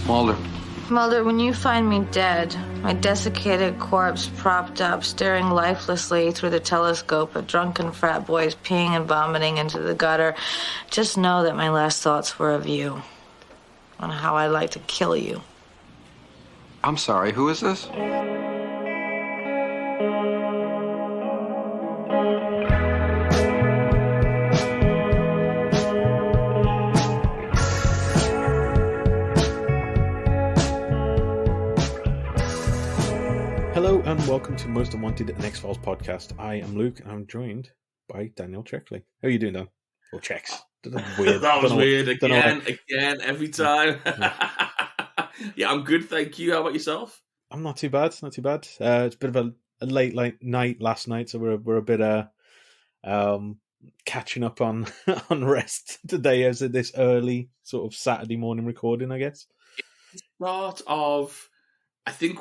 Mulder. Mulder, when you find me dead, my desiccated corpse propped up, staring lifelessly through the telescope at drunken frat boys peeing and vomiting into the gutter, just know that my last thoughts were of you, on how I'd like to kill you. I'm sorry, who is this? Hello and welcome to Most Unwanted, an X-Files podcast. I am Luke and I'm joined by Daniel Checkley. How are you doing, Dan? Or Checks? Weird. That was weird. Again, every time. Yeah, I'm good, thank you. How about yourself? I'm not too bad, It's a bit of a late night last night, so we're a bit catching up on rest today as this early sort of Saturday morning recording, I guess. It's part of, I think,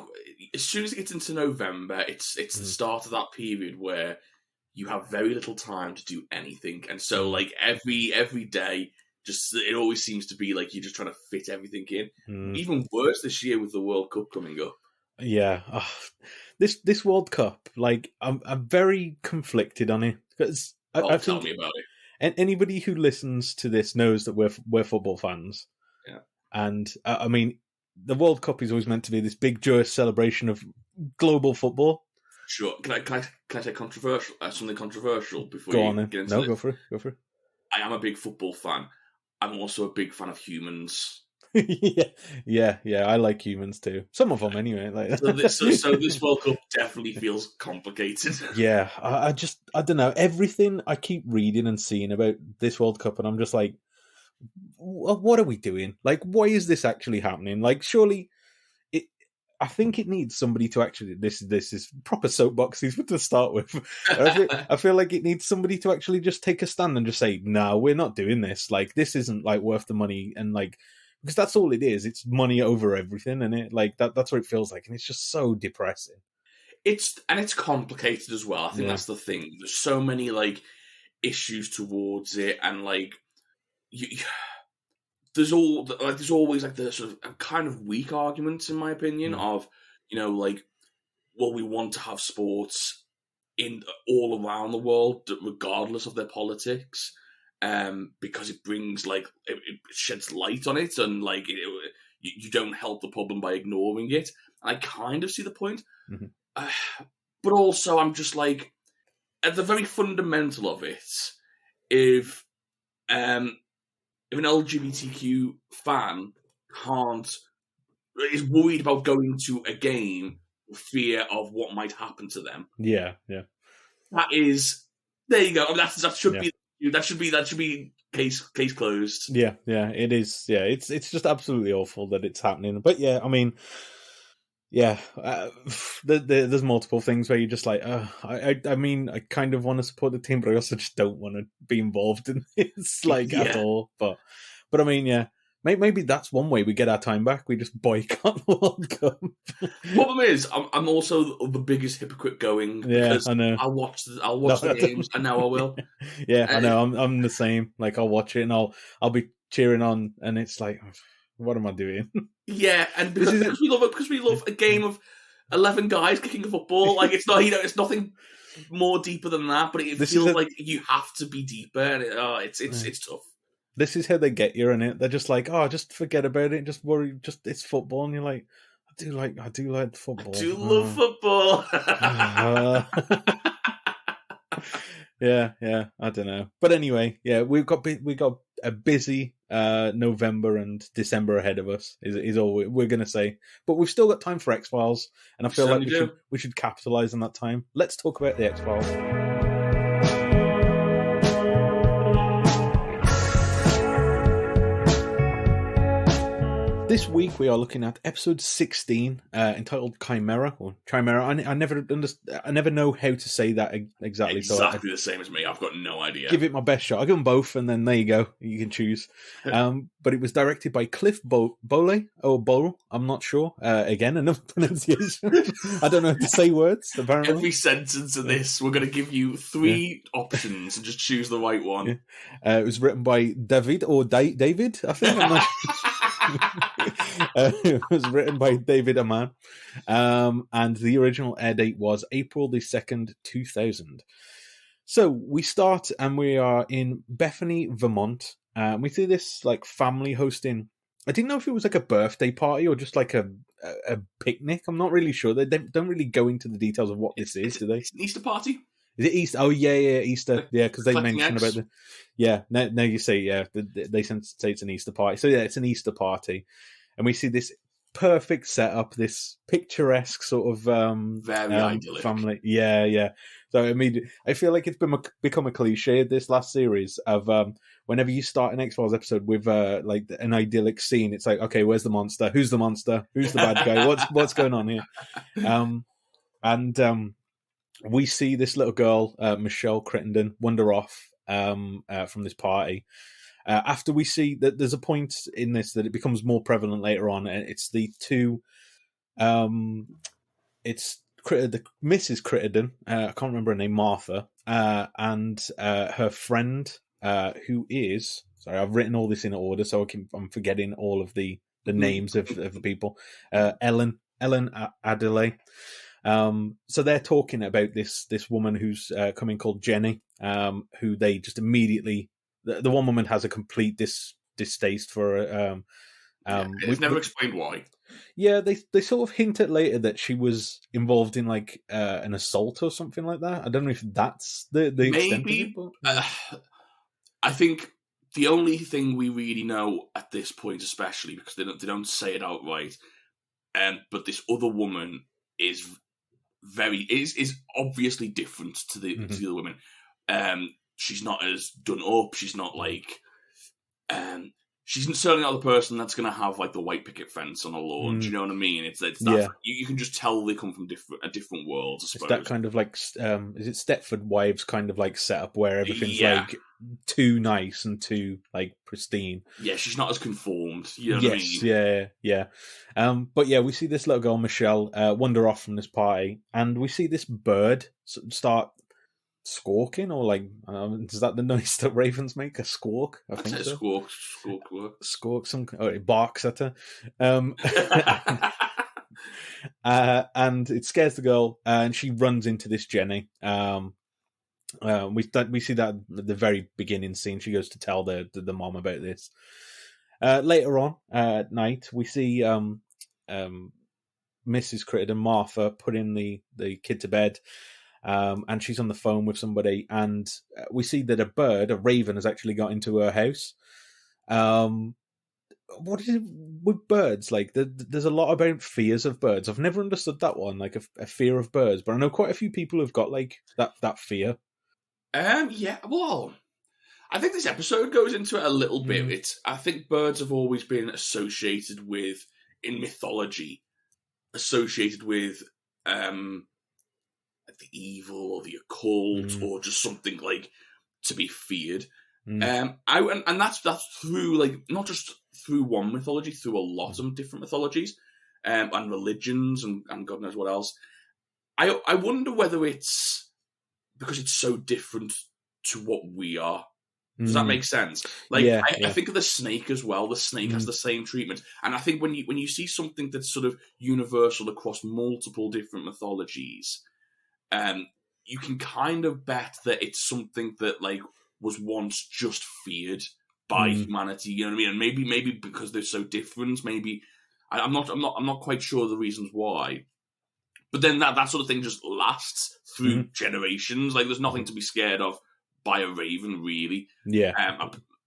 as soon as it gets into November, it's the start of that period where you have very little time to do anything, and so like every day, just it always seems to be like you're just trying to fit everything in. Even worse this year with the World Cup coming up. Yeah, this World Cup, like I'm very conflicted on it because I tell think me about it. And anybody who listens to this knows that we're football fans. Yeah, and I mean, the World Cup is always meant to be this big joyous celebration of global football. Sure. Can I say controversial? Something controversial before go you on then. get into No, this? Go for it. I am a big football fan. I'm also a big fan of humans. yeah. I like humans too. Some of them, anyway. Like so this World Cup definitely feels complicated. Yeah, I don't know. Everything I keep reading and seeing about this World Cup, and I'm just like, what are we doing? Like, why is this actually happening? Like, surely I think it needs somebody to actually. This is proper soapboxes to start with. I feel like it needs somebody to actually just take a stand and just say, "No, we're not doing this. Like, this isn't like worth the money." And like, because that's all it is. It's money over everything, and it like that's what it feels like, and it's just so depressing. It's complicated as well. I think that's the thing. There's so many like issues towards it, and like there's always like the sort of kind of weak arguments, in my opinion, of like, well, we want to have sports in all around the world, regardless of their politics, because it brings like it sheds light on it, and like you don't help the problem by ignoring it. I kind of see the point, but also I'm just like, at the very fundamental of it, if an LGBTQ fan is worried about going to a game for fear of what might happen to them. Yeah. That is, there you go. I mean, that should be case closed. Yeah, it is. Yeah, it's just absolutely awful that it's happening. But yeah, I mean, there's multiple things where you're just like, I mean, I kind of want to support the team, but I also just don't want to be involved in this, like, at all. But I mean, yeah, maybe that's one way we get our time back. We just boycott the World Cup. Problem is, I'm also the biggest hypocrite going. Because I know. I'll watch the games, and now I will. Yeah, I know. I'm the same. Like, I'll watch it, and I'll be cheering on, and it's like, what am I doing? Yeah, and because we love a game of 11 guys kicking a football. Like, it's not, it's nothing more deeper than that. But it feels like you have to be deeper, and it's tough. This is how they get you, innit? They're just like, just forget about it. Just worry. Just it's football, and you're like, I do like football. I do love football. Yeah. I don't know, but anyway, yeah, we got a busy November and December ahead of us. Is all we're gonna say, but we've still got time for X-Files, and I feel like we should capitalize on that time. Let's talk about the X-Files. This week we are looking at episode 16, entitled Chimera or Chimera. I never know how to say that exactly. Exactly the same as me. I've got no idea. Give it my best shot. I'll give them both, and then there you go. You can choose. But it was directed by Cliff Bole. I'm not sure. Again, another pronunciation. I don't know how to say words. Apparently, every sentence of this, we're going to give you 3 options and just choose the right one. Yeah. It was written by David, I think. I'm not sure. It was written by David Amann. And the original air date was April the 2nd, 2000. So we start and we are in Bethany, Vermont. We see this like family hosting. I didn't know if it was like a birthday party or just like a picnic. I'm not really sure. They don't really go into the details of what this is, do they? It's an Easter party. Is it Easter? Oh yeah, Easter. Yeah, because they Collecting mention eggs. about the. Yeah, now you say they say it's an Easter party. So yeah, it's an Easter party, and we see this perfect setup, this picturesque sort of Very idyllic family. Yeah. So I mean, I feel like it's become a cliche this last series of whenever you start an X-Files episode with like an idyllic scene, it's like, okay, where's the monster? Who's the monster? Who's the bad guy? What's going on here? We see this little girl, Michelle Crittenden, wander off from this party. After we see that there's a point in this that it becomes more prevalent later on, and it's the two. It's the Mrs. Crittenden. I can't remember her name, Martha, and her friend, who is. Sorry, I've written all this in order, so I'm forgetting all of the names of the people. Ellen Adelaide. So they're talking about this woman who's coming called Jenny, who they just immediately. The one woman has a complete distaste for. It's never explained why. Yeah, they sort of hint at later that she was involved in like an assault or something like that. I don't know if that's the extent of it. But... I think the only thing we really know at this point, especially because they don't say it outright, but this other woman is obviously different to the other women. She's not as done up. She's not like, she's certainly not the person that's going to have like the white picket fence on a lawn. Do you know what I mean? It's that you can just tell they come from different worlds. I suppose. It's that kind of like, is it Stepford Wives kind of like setup where everything's like too nice and too like pristine. Yeah, she's not as conformed. You know what I mean? Yeah. But yeah, we see this little girl Michelle wander off from this party, and we see this bird start squawking, or like, is that the noise that ravens make? A squawk? I think so. Squawk. It barks at her. And it scares the girl, and she runs into this Jenny. We see that at the very beginning scene. She goes to tell the mom about this. Later on at night, we see Mrs. Crittenden, Martha, putting the kid to bed. And she's on the phone with somebody, and we see that a raven, has actually got into her house. What is it with birds? Like, there's a lot about fears of birds. I've never understood that one, like a fear of birds, but I know quite a few people have got like that fear. Yeah, well, I think this episode goes into it a little bit. I think birds have always been associated with, in mythology, associated with the evil or the occult, or just something like to be feared. And that's through, like, not just through one mythology, through a lot of different mythologies and religions and God knows what else. I wonder whether it's because it's so different to what we are. Does that make sense? Like, I think of the snake as well. The snake has the same treatment, and I think when you see something that's sort of universal across multiple different mythologies, you can kind of bet that it's something that like was once just feared by humanity. You know what I mean? And maybe because they're so different, maybe I'm not quite sure the reasons why. But then that sort of thing just lasts through generations. Like, there's nothing to be scared of by a raven, really. Yeah.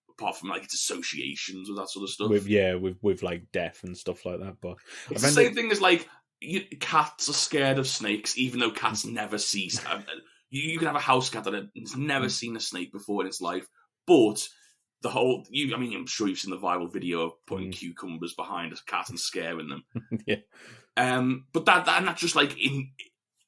Apart from like its associations with that sort of stuff. With like death and stuff like that. But it's the same thing as like cats are scared of snakes, even though cats never see. You can have a house cat that has never seen a snake before in its life, but the whole. I'm sure you've seen the viral video of putting cucumbers behind a cat and scaring them. But that's just like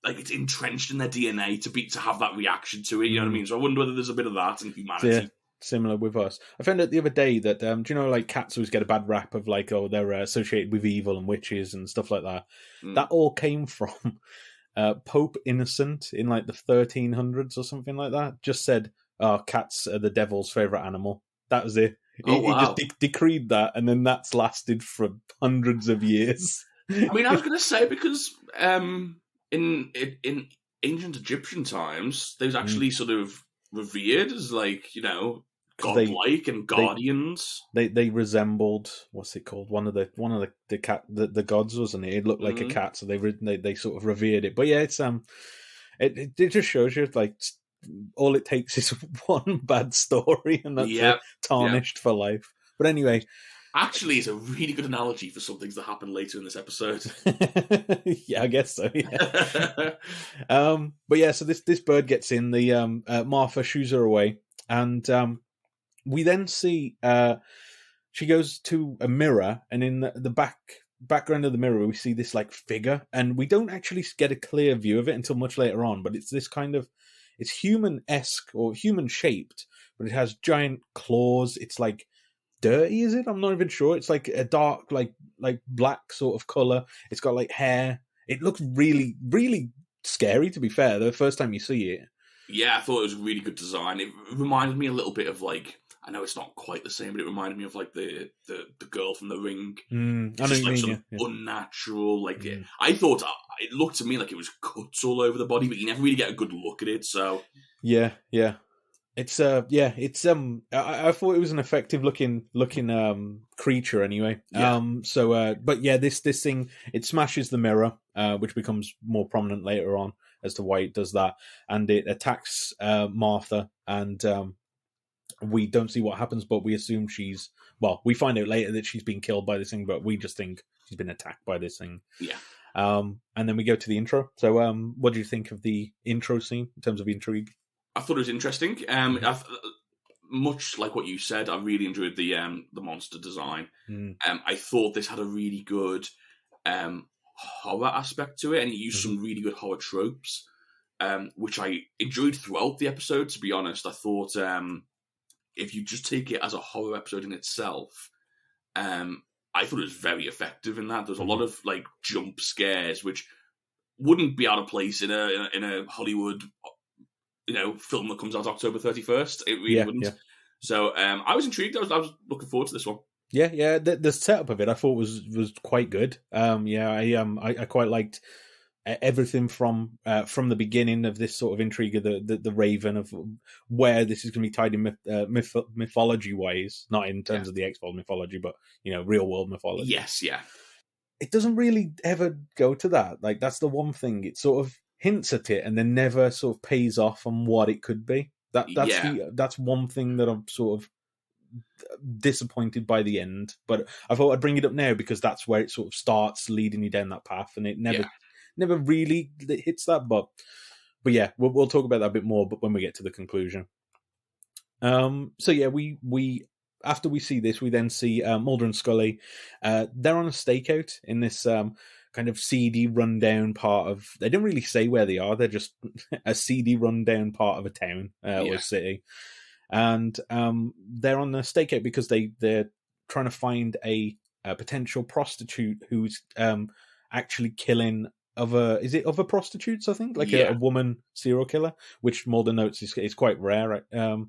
it's entrenched in their DNA to have that reaction to it. You know what I mean? So I wonder whether there's a bit of that in humanity. Yeah, similar with us. I found out the other day that do you know, like, cats always get a bad rap of like, oh, they're associated with evil and witches and stuff like that. That all came from Pope Innocent in like the 1300s or something like that. Just said, oh, cats are the devil's favorite animal. That was it. Oh, He just wow. decreed that, and then that's lasted for hundreds of years. I mean, I was going to say, because in ancient Egyptian times, they was actually sort of revered as, like, you know, godlike and guardians. They resembled, what's it called? One of the cat the gods, wasn't it? It looked like a cat, so they sort of revered it. But yeah, it's it just shows you, like, all it takes is one bad story, and that's it, tarnished for life. But anyway, actually, it's a really good analogy for some things that happen later in this episode. Yeah, I guess so. Yeah. But yeah, so this bird gets in. The Martha shoos her away, and we then see she goes to a mirror, and in the background of the mirror, we see this, like, figure, and we don't actually get a clear view of it until much later on. But it's this kind of, it's human-esque or human-shaped, but it has giant claws. It's like dirty, is it? I'm not even sure. It's like a dark, like black sort of color. It's got, like, hair. It looks really, really scary, to be fair, the first time you see it. Yeah, I thought it was a really good design. It reminded me a little bit of, like, I know it's not quite the same, but it reminded me of, like, the girl from The Ring. I know just, you like, mean, sort of unnatural. Like, I thought it looked to me like it was cuts all over the body, but you never really get a good look at it. So yeah. It's I thought it was an effective looking creature anyway. Yeah. But yeah, this thing, it smashes the mirror, which becomes more prominent later on as to why it does that, and it attacks Martha, and we don't see what happens, but we assume we find out later that she's been killed by this thing, but we just think she's been attacked by this thing. Yeah. And then we go to the intro. So what do you think of the intro scene in terms of intrigue? I thought it was interesting. Much like what you said, I really enjoyed the monster design. I thought this had a really good horror aspect to it, and it used some really good horror tropes, which I enjoyed throughout the episode. To be honest, I thought if you just take it as a horror episode in itself, I thought it was very effective in that. There's a lot of, like, jump scares which wouldn't be out of place in a Hollywood, you know, film that comes out October 31st. It really wouldn't. Yeah. So I was intrigued. I was looking forward to this one. Yeah. The setup of it I thought was quite good. I quite liked everything from the beginning of this sort of intrigue of the Raven, of where this is going to be tied in mythology wise, not in terms of the X-Files mythology, but, you know, real world mythology. Yes, yeah. It doesn't really ever go to that. Like, that's the one thing. It sort of hints at it and then never sort of pays off on what it could be. That's one thing that I'm sort of disappointed by the end. But I thought I'd bring it up now because that's where it sort of starts leading you down that path, and it never really hits that. But yeah, we'll talk about that a bit more, but when we get to the conclusion. So yeah, we after we see this, we then see Mulder and Scully. They're on a stakeout in this kind of seedy rundown part of, they don't really say where they are, they're just a seedy rundown part of a town or city, and they're on the stakeout because they're trying to find a potential prostitute who's actually killing other prostitutes, I think, like a woman serial killer, which Mulder notes is quite rare. But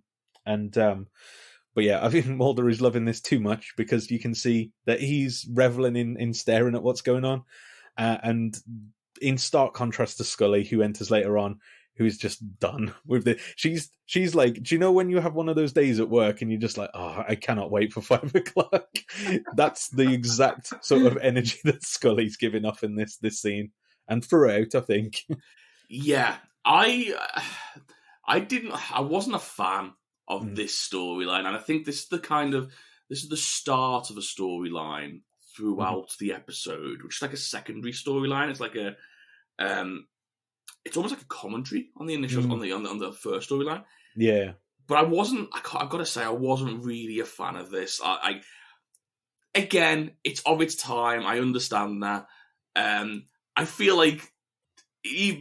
yeah, I think Mulder is loving this too much because you can see that he's reveling in staring at what's going on. And in stark contrast to Scully, who enters later on, who's just done with the. She's like, do you know when you have one of those days at work and you're just like, oh, I cannot wait for 5 o'clock? That's the exact sort of energy that Scully's giving off in this scene and throughout, I think. Yeah, I wasn't a fan of this storyline, and I think this is the start of a storyline throughout the episode, which is like a secondary storyline. It's like it's almost like a commentary on the initial on the first storyline. Yeah, but I've got to say, I wasn't really a fan of this. I again, it's of its time. I understand that. I feel like,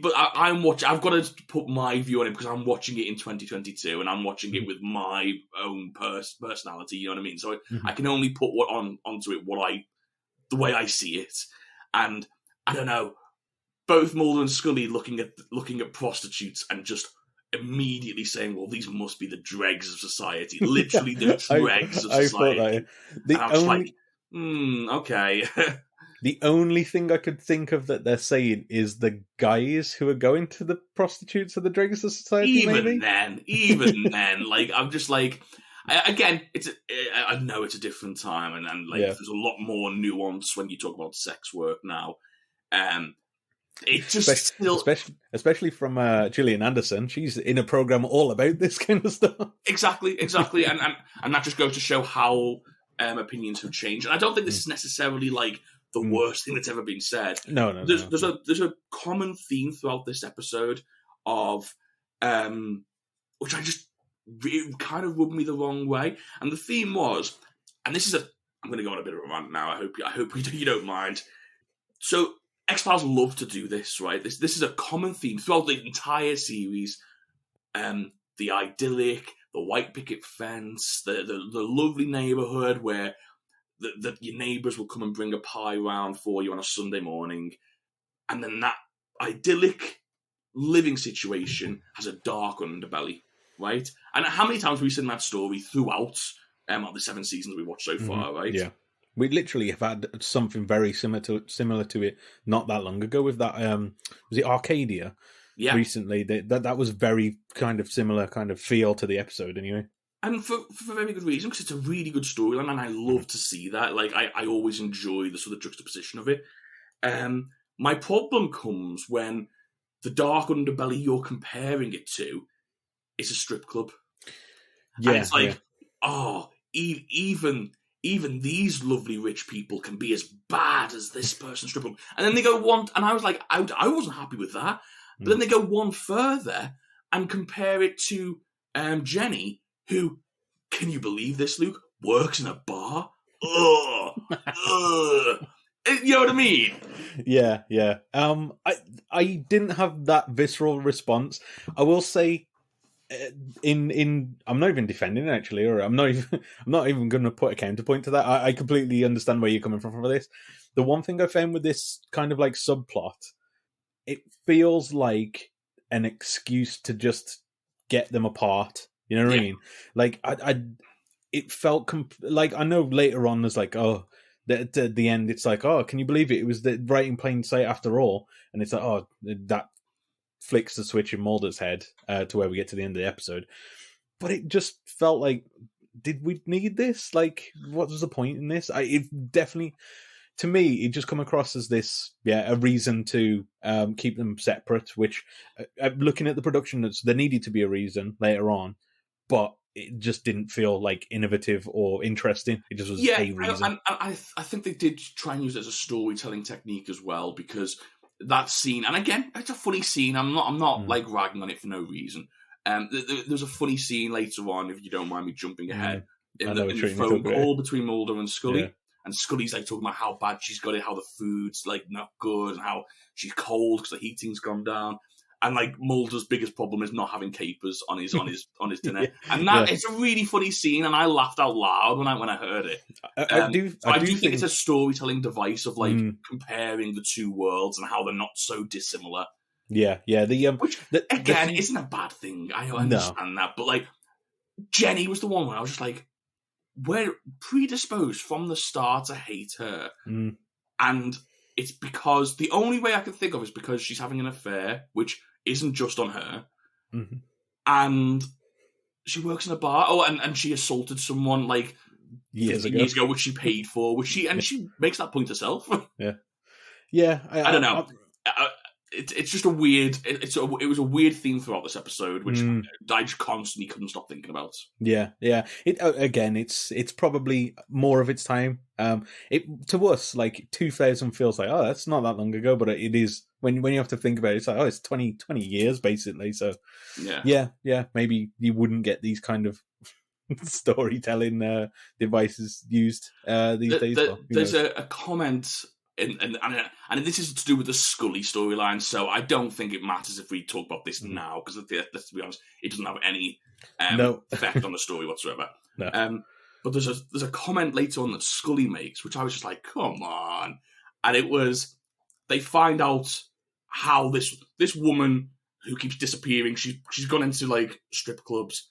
but I'm watching. I've got to put my view on it because I'm watching it in 2022, and I'm watching it with my own personality. You know what I mean? So I can only put onto it the way I see it. And I don't know, both Mulder and Scully looking at prostitutes and just immediately saying, well, these must be the dregs of society. Literally the dregs of society. I thought that. And I was like, okay. The only thing I could think of that they're saying is the guys who are going to the prostitutes or the dregs of society. Even then, like, I'm just like, again, I know it's a different time, and like, there's a lot more nuance when you talk about sex work now. It just especially from Gillian Anderson. She's in a program all about this kind of stuff. Exactly, and that just goes to show how opinions have changed. And I don't think this is necessarily like the worst thing that's ever been said. No. There's a common theme throughout this episode of which it kind of rubbed me the wrong way. And the theme was, and this is I'm going to go on a bit of a rant now. I hope you don't mind. So X-Files love to do this, right? This is a common theme throughout the entire series. The idyllic, the white picket fence, the lovely neighborhood where your neighbors will come and bring a pie round for you on a Sunday morning. And then that idyllic living situation has a dark underbelly, right? And how many times have we seen that story throughout the 7 seasons we watched so far, right? Yeah. We literally have had something very similar to it not that long ago with that, was it Arcadia? Yeah. Recently, that was very kind of similar kind of feel to the episode anyway. And for very good reason, because it's a really good storyline, and I love to see that. Like, I always enjoy the sort of juxtaposition of it. My problem comes when the dark underbelly you're comparing it to is a strip club. Yeah, and it's like, even these lovely rich people can be as bad as this person's strip club. And then they go one, and I was like, I wasn't happy with that. But then they go one further and compare it to Jenny, who, can you believe this, Luke, works in a bar? Ugh. You know what I mean? Yeah. I didn't have that visceral response. I will say, I'm not even defending it actually, or I'm not even going to put a counterpoint to that. I completely understand where you're coming from for this. The one thing I found with this kind of like subplot, it feels like an excuse to just get them apart. You know what I mean? Like it felt like, I know later on there's like, at the end it's like, oh, can you believe it? It was right in plain sight after all, and it's like, oh, that flicks the switch in Mulder's head to where we get to the end of the episode. But it just felt like, did we need this? Like, what was the point in this? It definitely, to me, it just come across as this, a reason to keep them separate, which, looking at the production notes, there needed to be a reason later on, but it just didn't feel like innovative or interesting. It just was a reason. I think they did try and use it as a storytelling technique as well, because that scene, and again, it's a funny scene. I'm not like ragging on it for no reason. There's a funny scene later on, if you don't mind me jumping ahead, in the phone call between Mulder and Scully. Yeah. And Scully's like talking about how bad she's got it, how the food's like not good, and how she's cold because the heating's gone down. And like Mulder's biggest problem is not having capers on his dinner. And that it's a really funny scene, and I laughed out loud when I heard it. I do think it's a storytelling device of like comparing the two worlds and how they're not so dissimilar. Yeah. Which again isn't a bad thing. I understand that, but like Jenny was the one where I was just like, we're predisposed from the start to hate her. And it's because the only way I can think of is because she's having an affair, which isn't just on her. Mm-hmm. And she works in a bar. Oh, and she assaulted someone like years ago, which she paid for, and she makes that point herself. Yeah. I don't know. It's just a weird. It was a weird theme throughout this episode, which I just constantly couldn't stop thinking about. Yeah. It's probably more of its time. To us, like 2000 feels like, oh, that's not that long ago, but it is when you have to think about it. It's like, oh, it's 20 years basically. So yeah. Maybe you wouldn't get these kind of storytelling devices used these days. There's a comment. And this is to do with the Scully storyline, so I don't think it matters if we talk about this now, because let's be honest, it doesn't have any effect on the story whatsoever. No. But there's a comment later on that Scully makes, which I was just like, come on. And it was, they find out how this woman who keeps disappearing. She's gone into like strip clubs.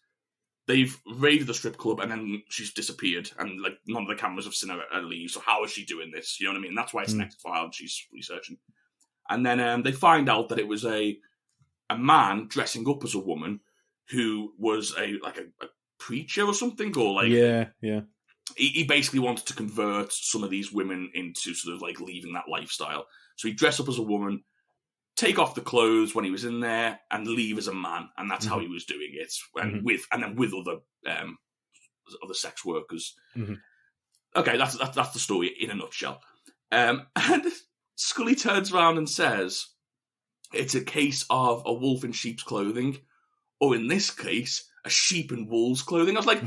They've raided the strip club and then she's disappeared, and like none of the cameras have seen her leave. So how is she doing this? You know what I mean? That's why it's an X-File. She's researching, and then they find out that it was a man dressing up as a woman who was a preacher or something, or like yeah. He basically wanted to convert some of these women into sort of like leaving that lifestyle. So he dressed up as a woman, take off the clothes when he was in there, and leave as a man, and that's how he was doing it. And with other sex workers. Okay, that's the story in a nutshell. And Scully turns around and says, "It's a case of a wolf in sheep's clothing, or in this case, a sheep in wool's clothing." I was like,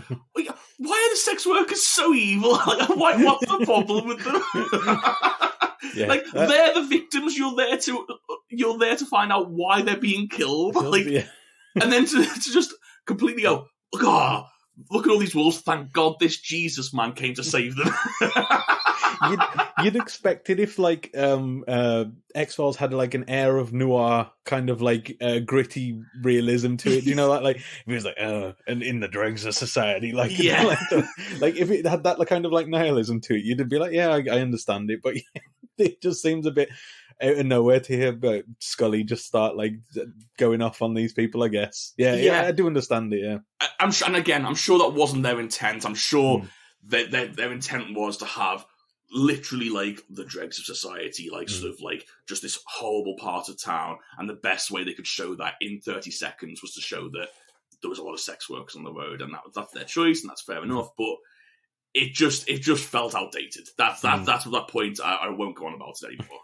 why are the sex workers so evil? Like, what's the problem with them? They're the victims. You're there to find out why they're being killed. And then to just completely go, look at all these wolves. Thank God this Jesus man came to save them. You'd expect it if like X-Files had like an air of noir, kind of like gritty realism to it. You know, like if it was like and in the dregs of society, like like if it had that kind of like nihilism to it, you'd be like, yeah, I understand it, but it just seems a bit out of nowhere to hear about Scully just start like going off on these people. I guess, yeah, I do understand it. Yeah, I'm sure, and again, I'm sure that wasn't their intent. I'm sure that their intent was to have literally like the dregs of society, like sort of like just this horrible part of town, and the best way they could show that in 30 seconds was to show that there was a lot of sex workers on the road, and that's their choice, and that's fair enough. But it just felt outdated. That's that point. I won't go on about it anymore.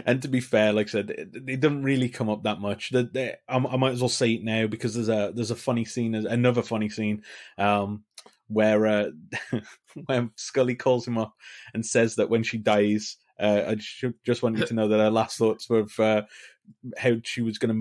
And to be fair, like I said, it doesn't really come up that much. I might as well say it now because there's a funny scene, another funny scene, where Scully calls him up and says that when she dies, I just want you to know that her last thoughts were of how she was going to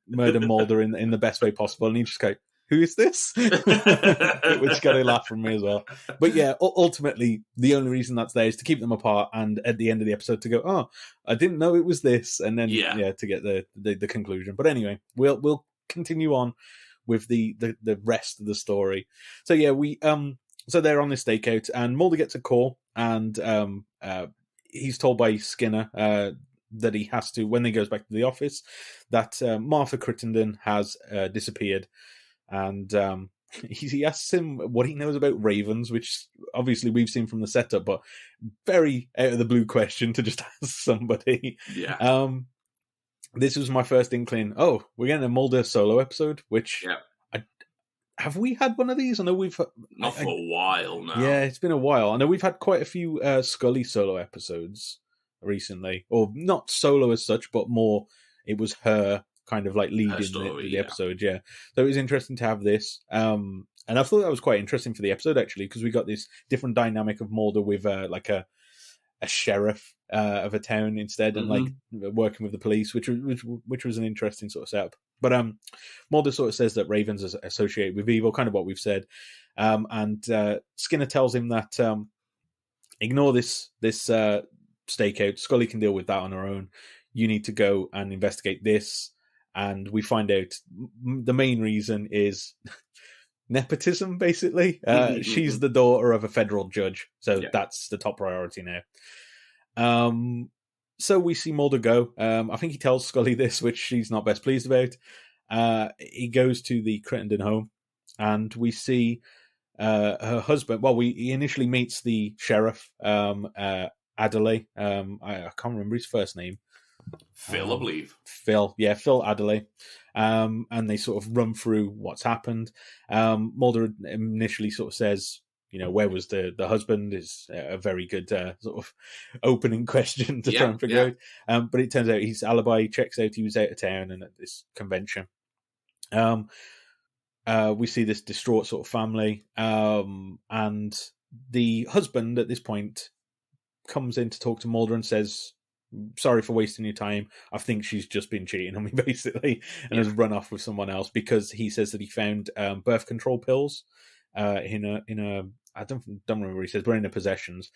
murder Mulder in the best way possible, and he just goes, "Who is this?" Which got a laugh from me as well. But yeah, ultimately, the only reason that's there is to keep them apart, and at the end of the episode to go, "Oh, I didn't know it was this," and then to get the conclusion. But anyway, we'll continue on with the rest of the story. So yeah, so they're on this stakeout, and Mulder gets a call, and he's told by Skinner that he has to, when he goes back to the office, that Martha Crittenden has disappeared. And he asks him what he knows about ravens, which obviously we've seen from the setup, but very out of the blue question to just ask somebody. Yeah. This was my first inkling. Oh, we're getting a Mulder solo episode, which have we had one of these? I know we've not for a while now. Yeah, it's been a while. I know we've had quite a few Scully solo episodes recently, or not solo as such, but more it was her kind of like leading the episode. Yeah, so it was interesting to have this. And I thought that was quite interesting for the episode actually, because we got this different dynamic of Mulder with like a sheriff of a town instead, and like working with the police, which was an interesting sort of setup. But Mulder sort of says that ravens are associated with evil, kind of what we've said. And Skinner tells him that ignore this stakeout. Scully can deal with that on her own. You need to go and investigate this. And we find out the main reason is nepotism, basically. She's the daughter of a federal judge, so that's the top priority now. So we see Mulder go. I think he tells Scully this, which she's not best pleased about. He goes to the Crittenden home, and we see her husband. Well, he initially meets the sheriff, Adelaide. I can't remember his first name. Phil, I believe. Phil Adelaide. And they sort of run through what's happened. Mulder initially sort of says, you know, where was the husband, is a very good sort of opening question to try and figure out. But it turns out his alibi checks out. He was out of town and at this convention. We see this distraught sort of family. And the husband at this point comes in to talk to Mulder and says, sorry for wasting your time. I think she's just been cheating on me, basically, and has run off with someone else, because he says that he found birth control pills in a I don't remember what he says, but in her possessions,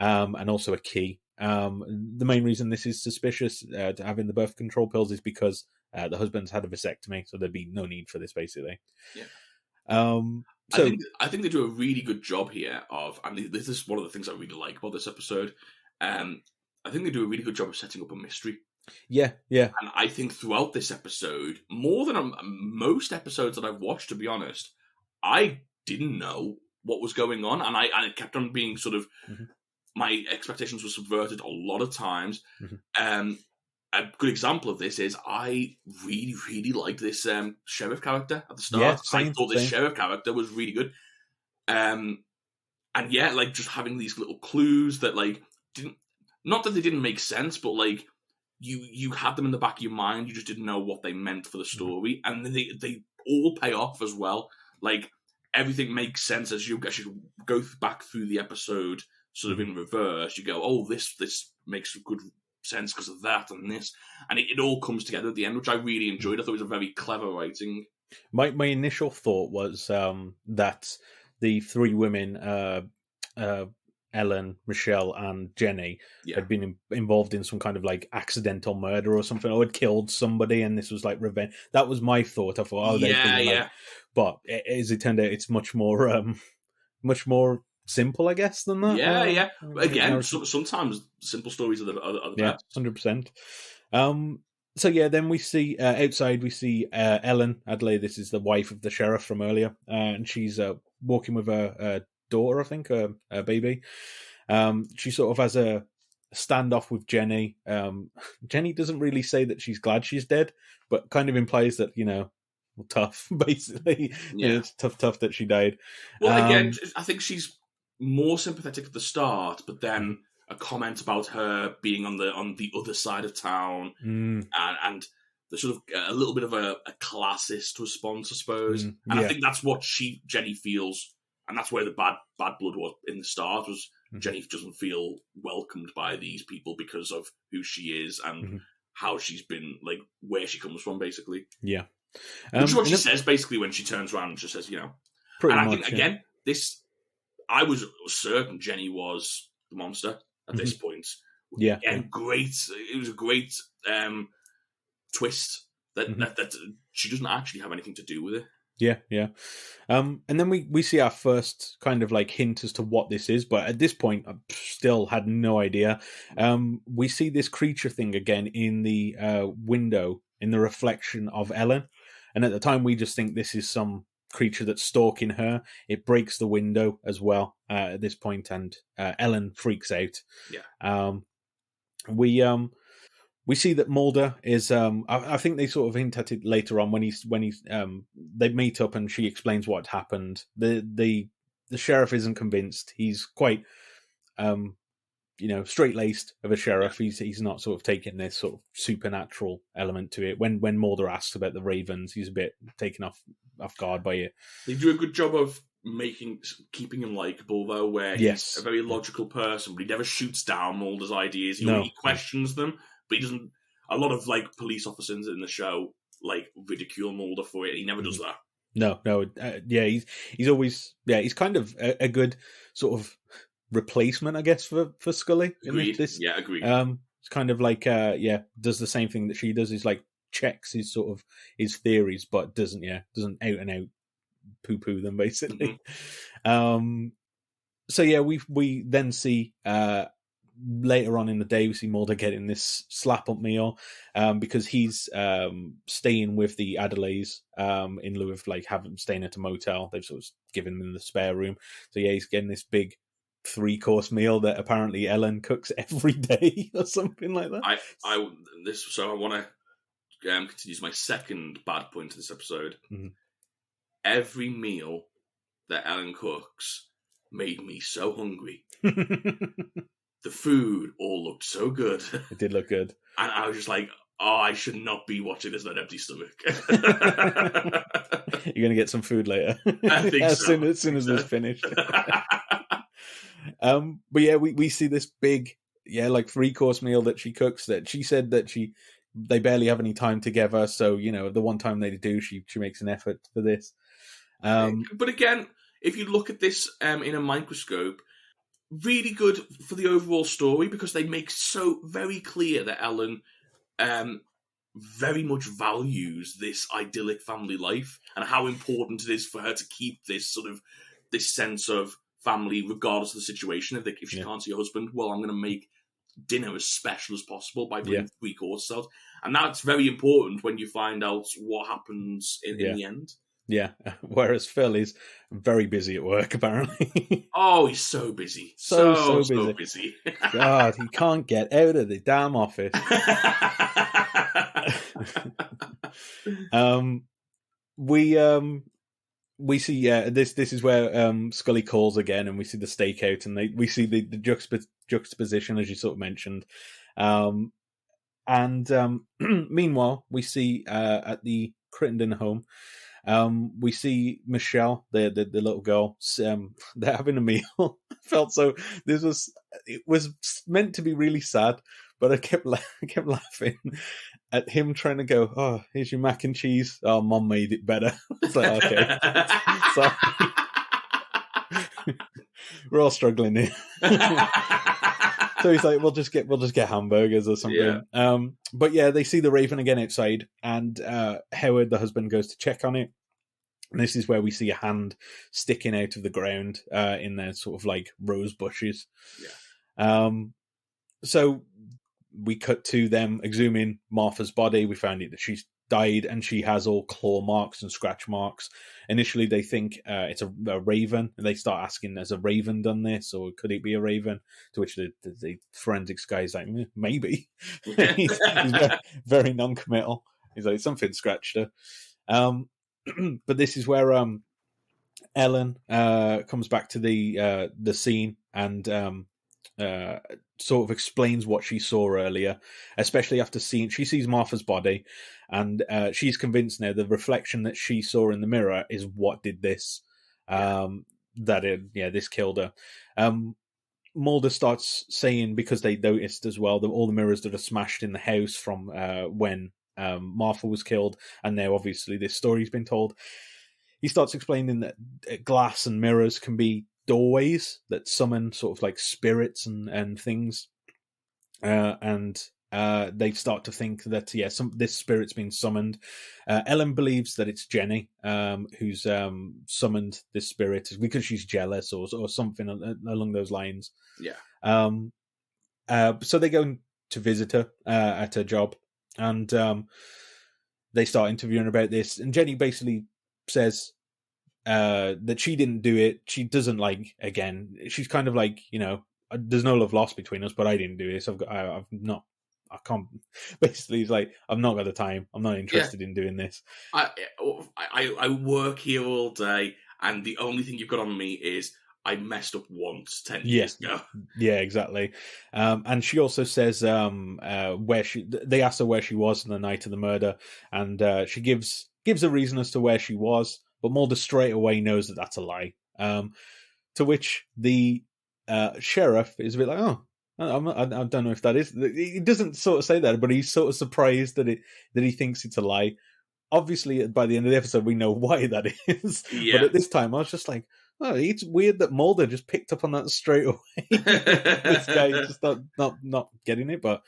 and also a key. The main reason this is suspicious to having the birth control pills is because The husband's had a vasectomy, so there'd be no need for this, basically. Yeah. So I think they do a really good job here of, and this is one of the things I really like about this episode. I think they do a really good job of setting up a mystery. yeah. And I think throughout this episode, more than most episodes that I've watched, to be honest, I didn't know what was going on, and it kept on being sort of my expectations were subverted a lot of times. A good example of this is I really, really liked this sheriff character at the start. Yeah, same, I thought this same. sheriff character was really good. And yeah, like just having these little clues that like didn't, not that they didn't make sense, but like you had them in the back of your mind. You just didn't know what they meant for the story, and then they all pay off as well. Like everything makes sense as you go back through the episode, sort of in reverse. You go, oh, this makes good sense because of that and this, and it all comes together at the end, which I really enjoyed. I thought it was a very clever writing. My initial thought was that the three women, Ellen, Michelle, and Jenny, had been involved in some kind of like accidental murder or something, or had killed somebody, and this was like revenge. That was my thought. I thought, oh, like, but as it turned out, it's much more simple, I guess, than that. Yeah. Again, sometimes simple stories are the best. 100%. So yeah, then we see outside. We see Ellen Adelaide. This is the wife of the sheriff from earlier, and she's walking with her daughter, I think, a baby. She sort of has a standoff with Jenny. Jenny doesn't really say that she's glad she's dead, but kind of implies that, tough, basically. Yeah. It's tough that she died. Well, again, I think she's more sympathetic at the start, but then a comment about her being on the other side of town, and the sort of a little bit of a classist response, I suppose. And I think that's what Jenny feels, and that's where the bad blood was in the start. Was Jenny doesn't feel welcomed by these people because of who she is and how she's been, like where she comes from, basically. Yeah. Which is what she says basically when she turns around and just says, Pretty and much, I think again, I was certain Jenny was the monster at this point. Yeah. And great. It was a great twist that she doesn't actually have anything to do with it. Yeah. And then we see our first kind of like hint as to what this is, but at this point I still had no idea. We see this creature thing again in the window, in the reflection of Ellen. And at the time we just think this is some creature that's stalking her. It breaks the window as well at this point, and Ellen freaks out. Yeah. We see that Mulder is. I think they sort of hint at it later on when he's they meet up and she explains what happened. The sheriff isn't convinced. He's quite straight-laced of a sheriff. He's not sort of taking this sort of supernatural element to it. When Mulder asks about the ravens, he's a bit taken off guard by it. They do a good job of keeping him likable, though, where he's a very logical person, but he never shoots down Mulder's ideas. He questions them, but he doesn't. A lot of like police officers in the show like ridicule Mulder for it. He never does that. No. He's always he's kind of a good sort of replacement, I guess, for Scully. Agreed. Agreed. It's kind of like does the same thing that she does. Is like checks his sort of his theories, but doesn't out and out poo them, basically. So yeah, we then see later on in the day we see Mulder getting this slap up meal because he's staying with the Adelaides in lieu of like staying at a motel. They've sort of given him the spare room, so yeah, he's getting this big 3-course meal that apparently Ellen cooks every day or something like that. I want to continue my second bad point of this episode. Every meal that Ellen cooks made me so hungry. The food all looked so good. It did look good. And I was just like, I should not be watching this on an empty stomach. You're going to get some food later. I think as soon as this is finished. But yeah, we see this big, like 3-course meal that she cooks that she said that they barely have any time together. So, the one time they do, she makes an effort for this. But again, if you look at this in a microscope, really good for the overall story because they make so very clear that Ellen very much values this idyllic family life and how important it is for her to keep this sense of family regardless of the situation. If she can't see her husband, well, I'm going to make dinner as special as possible by bringing 3 courses out. And that's very important when you find out what happens in the end. Yeah, whereas Phil is very busy at work, apparently. Oh, he's so busy. So busy. God, he can't get out of the damn office. We see this is where Scully calls again, and we see the stakeout, and we see the juxtaposition, as you sort of mentioned. Meanwhile, we see at the Crittenden home, we see Michelle, the little girl. They're having a meal. I felt so. It was meant to be really sad, but I kept laughing at him trying to go, "Oh, here's your mac and cheese. Oh, Mom made it better." It's like, okay, sorry. We're all struggling here. So he's like, we'll just get hamburgers or something. Yeah. But yeah, they see the Raven again outside, and Howard, the husband, goes to check on it. And this is where we see a hand sticking out of the ground in their sort of like rose bushes. Yeah. So we cut to them exhuming Martha's body. We found it that she's died, and she has all claw marks and scratch marks. Initially, they think it's a raven, and they start asking, has a raven done this, or could it be a raven? To which the forensics guy is like, maybe. he's very, very non-committal. He's like, something scratched her. But this is where Ellen comes back to the scene and sort of explains what she saw earlier, especially after she sees Martha's body, and she's convinced now the reflection that she saw in the mirror is what did this, this killed her. Mulder starts saying, because they noticed as well that all the mirrors that are smashed in the house from when Martha was killed, and now obviously this story's been told. He starts explaining that glass and mirrors can be doorways that summon sort of like spirits and things, and they start to think that this spirit's been summoned. Ellen believes that it's Jenny who's summoned this spirit because she's jealous or something along those lines. So they go to visit her at her job, and they start interviewing her about this, and Jenny basically says that she didn't do it. She doesn't she's kind of like, there's no love lost between us, but I didn't do this. I can't. Basically, it's like, I've not got the time. I'm not interested in doing this. I work here all day, and the only thing you've got on me is I messed up once 10 years ago. Yeah, exactly. And she also says they asked her where she was on the night of the murder, and she gives a reason as to where she was, but Mulder straight away knows that that's a lie. To which the sheriff is a bit like, oh, I don't know if that is. He doesn't sort of say that, but he's sort of surprised that he thinks it's a lie. Obviously, by the end of the episode, we know why that is. Yeah. But at this time, I was just like, oh, it's weird that Mulder just picked up on that straight away. This guy just not getting it. But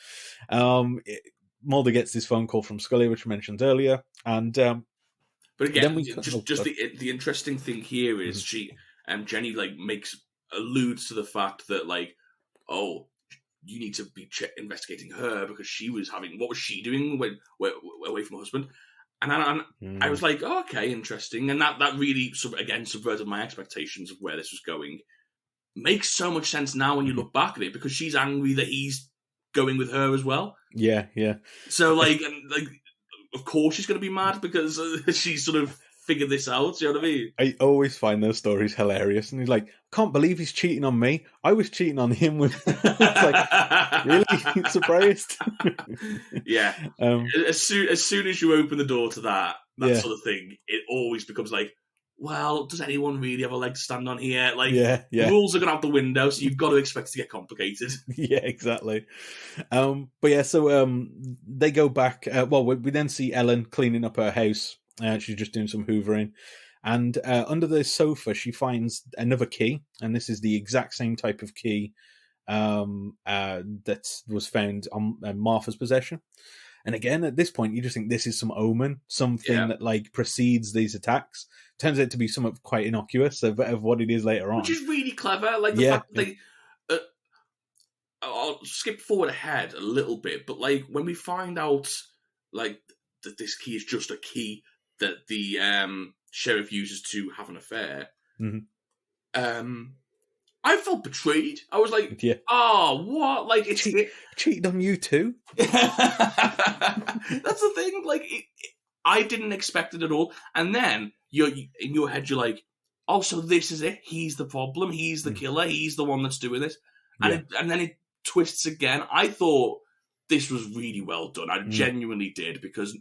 Mulder gets this phone call from Scully, which I mentioned earlier, and but again, the interesting thing here is Jenny alludes to the fact that oh, you need to be investigating her because what was she doing when away from her husband? And I was like, oh, okay, interesting. And that really, again, subverted my expectations of where this was going. Makes so much sense now when you look back at it, because she's angry that he's going with her as well. Yeah. So, of course she's going to be mad because she's sort of figured this out. You know what I mean? I always find those stories hilarious. And he's like, can't believe he's cheating on me. I was cheating on him with. It's like, really surprised. Yeah. As soon as you open the door to that sort of thing, it always becomes like, well, does anyone really have a leg to stand on here? Rules are going out the window, so you've got to expect it to get complicated. Yeah, exactly. So they go back. We then see Ellen cleaning up her house. She's just doing some hoovering. And under the sofa, she finds another key. And this is the exact same type of key that was found on Martha's possession. And again, at this point, you just think this is some omen, something that like precedes these attacks. Turns out to be somewhat quite innocuous of what it is later on. Which is really clever. Like the fact that they... I'll skip forward ahead a little bit, but like when we find out like that this key is just a key that the sheriff uses to have an affair, I felt betrayed. I was like, "Oh, what? Like it's cheated on you too." That's the thing. Like I didn't expect it at all, and then in your head, you're like, "Oh, so this is it. He's the problem. He's the killer. He's the one that's doing this." And and then it twists again. I thought this was really well done. I genuinely did, because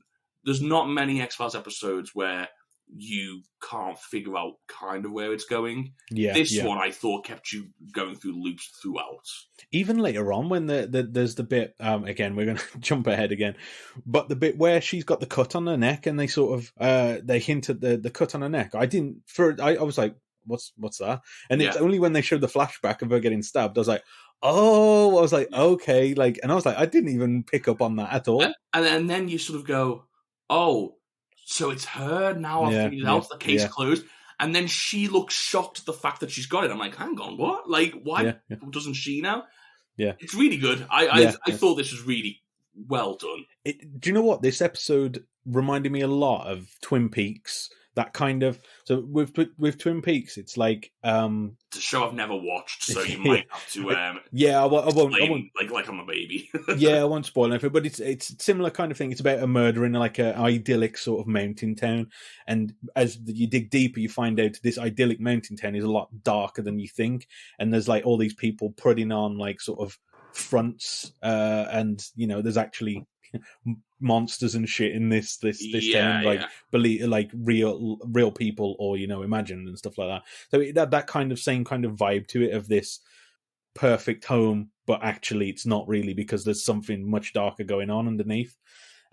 there's not many X-Files episodes where you can't figure out kind of where it's going. This one I thought kept you going through loops throughout. Even later on when there's the bit, again, we're going to jump ahead again, but the bit where she's got the cut on her neck and they sort of, they hint at the cut on her neck. I was like, what's that? And it's only when they showed the flashback of her getting stabbed, I was like, oh, I was like, okay, like, and I was like, I didn't even pick up on that at all. And then you sort of go, oh, so it's her now. I've figured it out. The case closed. And then she looks shocked at the fact that she's got it. I'm like, hang on, what? Like, why doesn't she now? Yeah, it's really good. I thought this was really well done. Do you know what? This episode reminded me a lot of Twin Peaks. That kind of, so with Twin Peaks, it's like it's a show I've never watched, so you might have to I won't like I'm a baby. I won't spoil anything, but it's a similar kind of thing. It's about a murder in like an idyllic sort of mountain town, and as you dig deeper, you find out this idyllic mountain town is a lot darker than you think, and there's like all these people putting on like sort of fronts, and you know there's actually monsters and shit in this town, like believe, like real people, or you know, imagined and stuff like that. So it had that kind of same kind of vibe to it, of this perfect home, but actually it's not really, because there's something much darker going on underneath.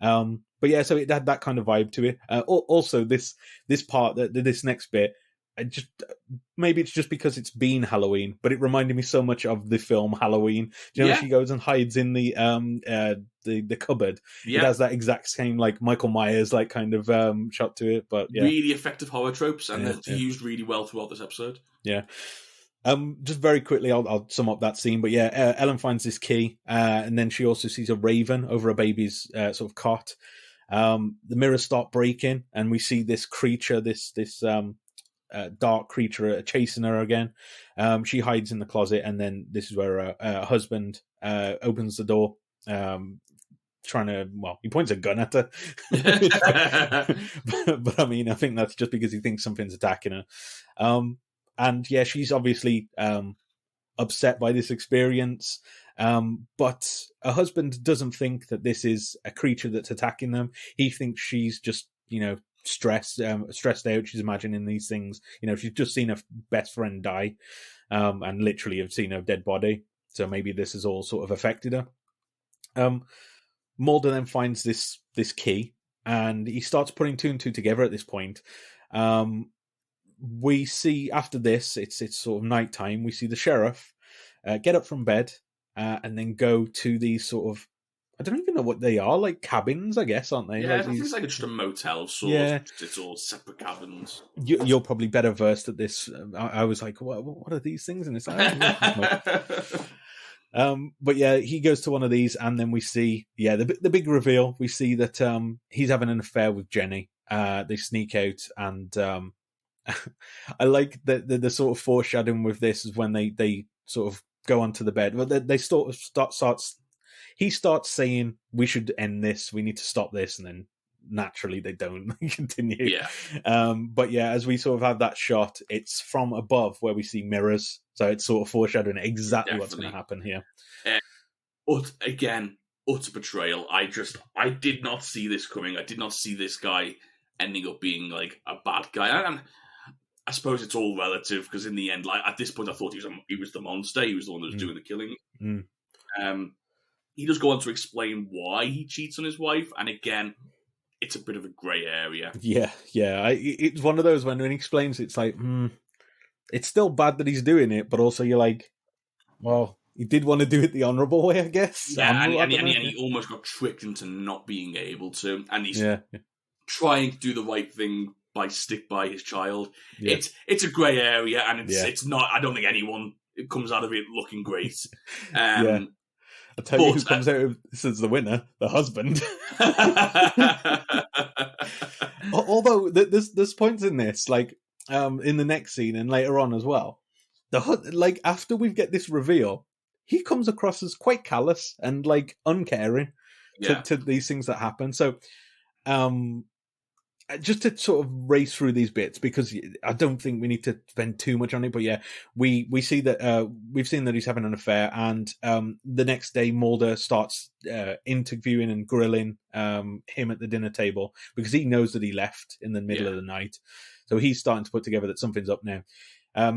But yeah, so it had that kind of vibe to it. Also, this part, this next bit, maybe it's just because it's been Halloween, but it reminded me so much of the film Halloween. Do you know, she goes and hides in the cupboard. It has that exact same like Michael Myers like kind of shot to it, but really effective horror tropes, and they're used really well throughout this episode. Just very quickly, I'll sum up that scene. But Ellen finds this key, and then she also sees a raven over a baby's sort of cot. The mirrors start breaking, and we see this creature, this dark creature chasing her again. She hides in the closet, and then this is where her husband opens the door, trying to, well, he points a gun at her. but I mean, I think that's just because he thinks something's attacking her. And she's obviously upset by this experience, but her husband doesn't think that this is a creature that's attacking them. He thinks she's just, you know, stressed out. She's imagining these things. You know, she's just seen her best friend die, and literally have seen her dead body. So maybe this has all sort of affected her. Mulder then finds this key, and he starts putting two and two together at this point. We see after this, it's sort of nighttime. We see the sheriff get up from bed and then go to these sort of, I don't even know what they are, like cabins, I guess, aren't they? Yeah, like I think it's like just a motel sort. It's all separate cabins. You're probably better versed at this. I was like, what are these things? And it's like, but yeah, he goes to one of these, and then we see, the big reveal. We see that he's having an affair with Jenny. They sneak out, and I like the sort of foreshadowing with this is when they sort of go onto the bed. Well, they sort of he starts saying, we should end this, we need to stop this, and then naturally they don't. They continue. But as we sort of have that shot, it's from above where we see mirrors, so it's sort of foreshadowing exactly what's going to happen here. Again, utter betrayal. I did not see this coming. I did not see this guy ending up being like a bad guy. And I suppose it's all relative, because in the end, like at this point, I thought he was the monster. He was the one that was doing the killing. He does go on to explain why he cheats on his wife, and again, it's a bit of a grey area. It's one of those when he explains, it's like, it's still bad that he's doing it, but also you're like, well, he did want to do it the honourable way, I guess. Yeah, and he almost got tricked into not being able to, and he's trying to do the right thing by stick by his child. Yeah. It's a grey area, and it's not. I don't think anyone comes out of it looking great. I'll tell you who comes out as the winner: the husband. Although there's points in this, like in the next scene and later on as well. Like after we get this reveal, he comes across as quite callous and like uncaring to these things that happen. So, just to sort of race through these bits, because I don't think we need to spend too much on it. But yeah, we see that we've seen that he's having an affair, and the next day Mulder starts interviewing and grilling him at the dinner table because he knows that he left in the middle of the night. So he's starting to put together that something's up now.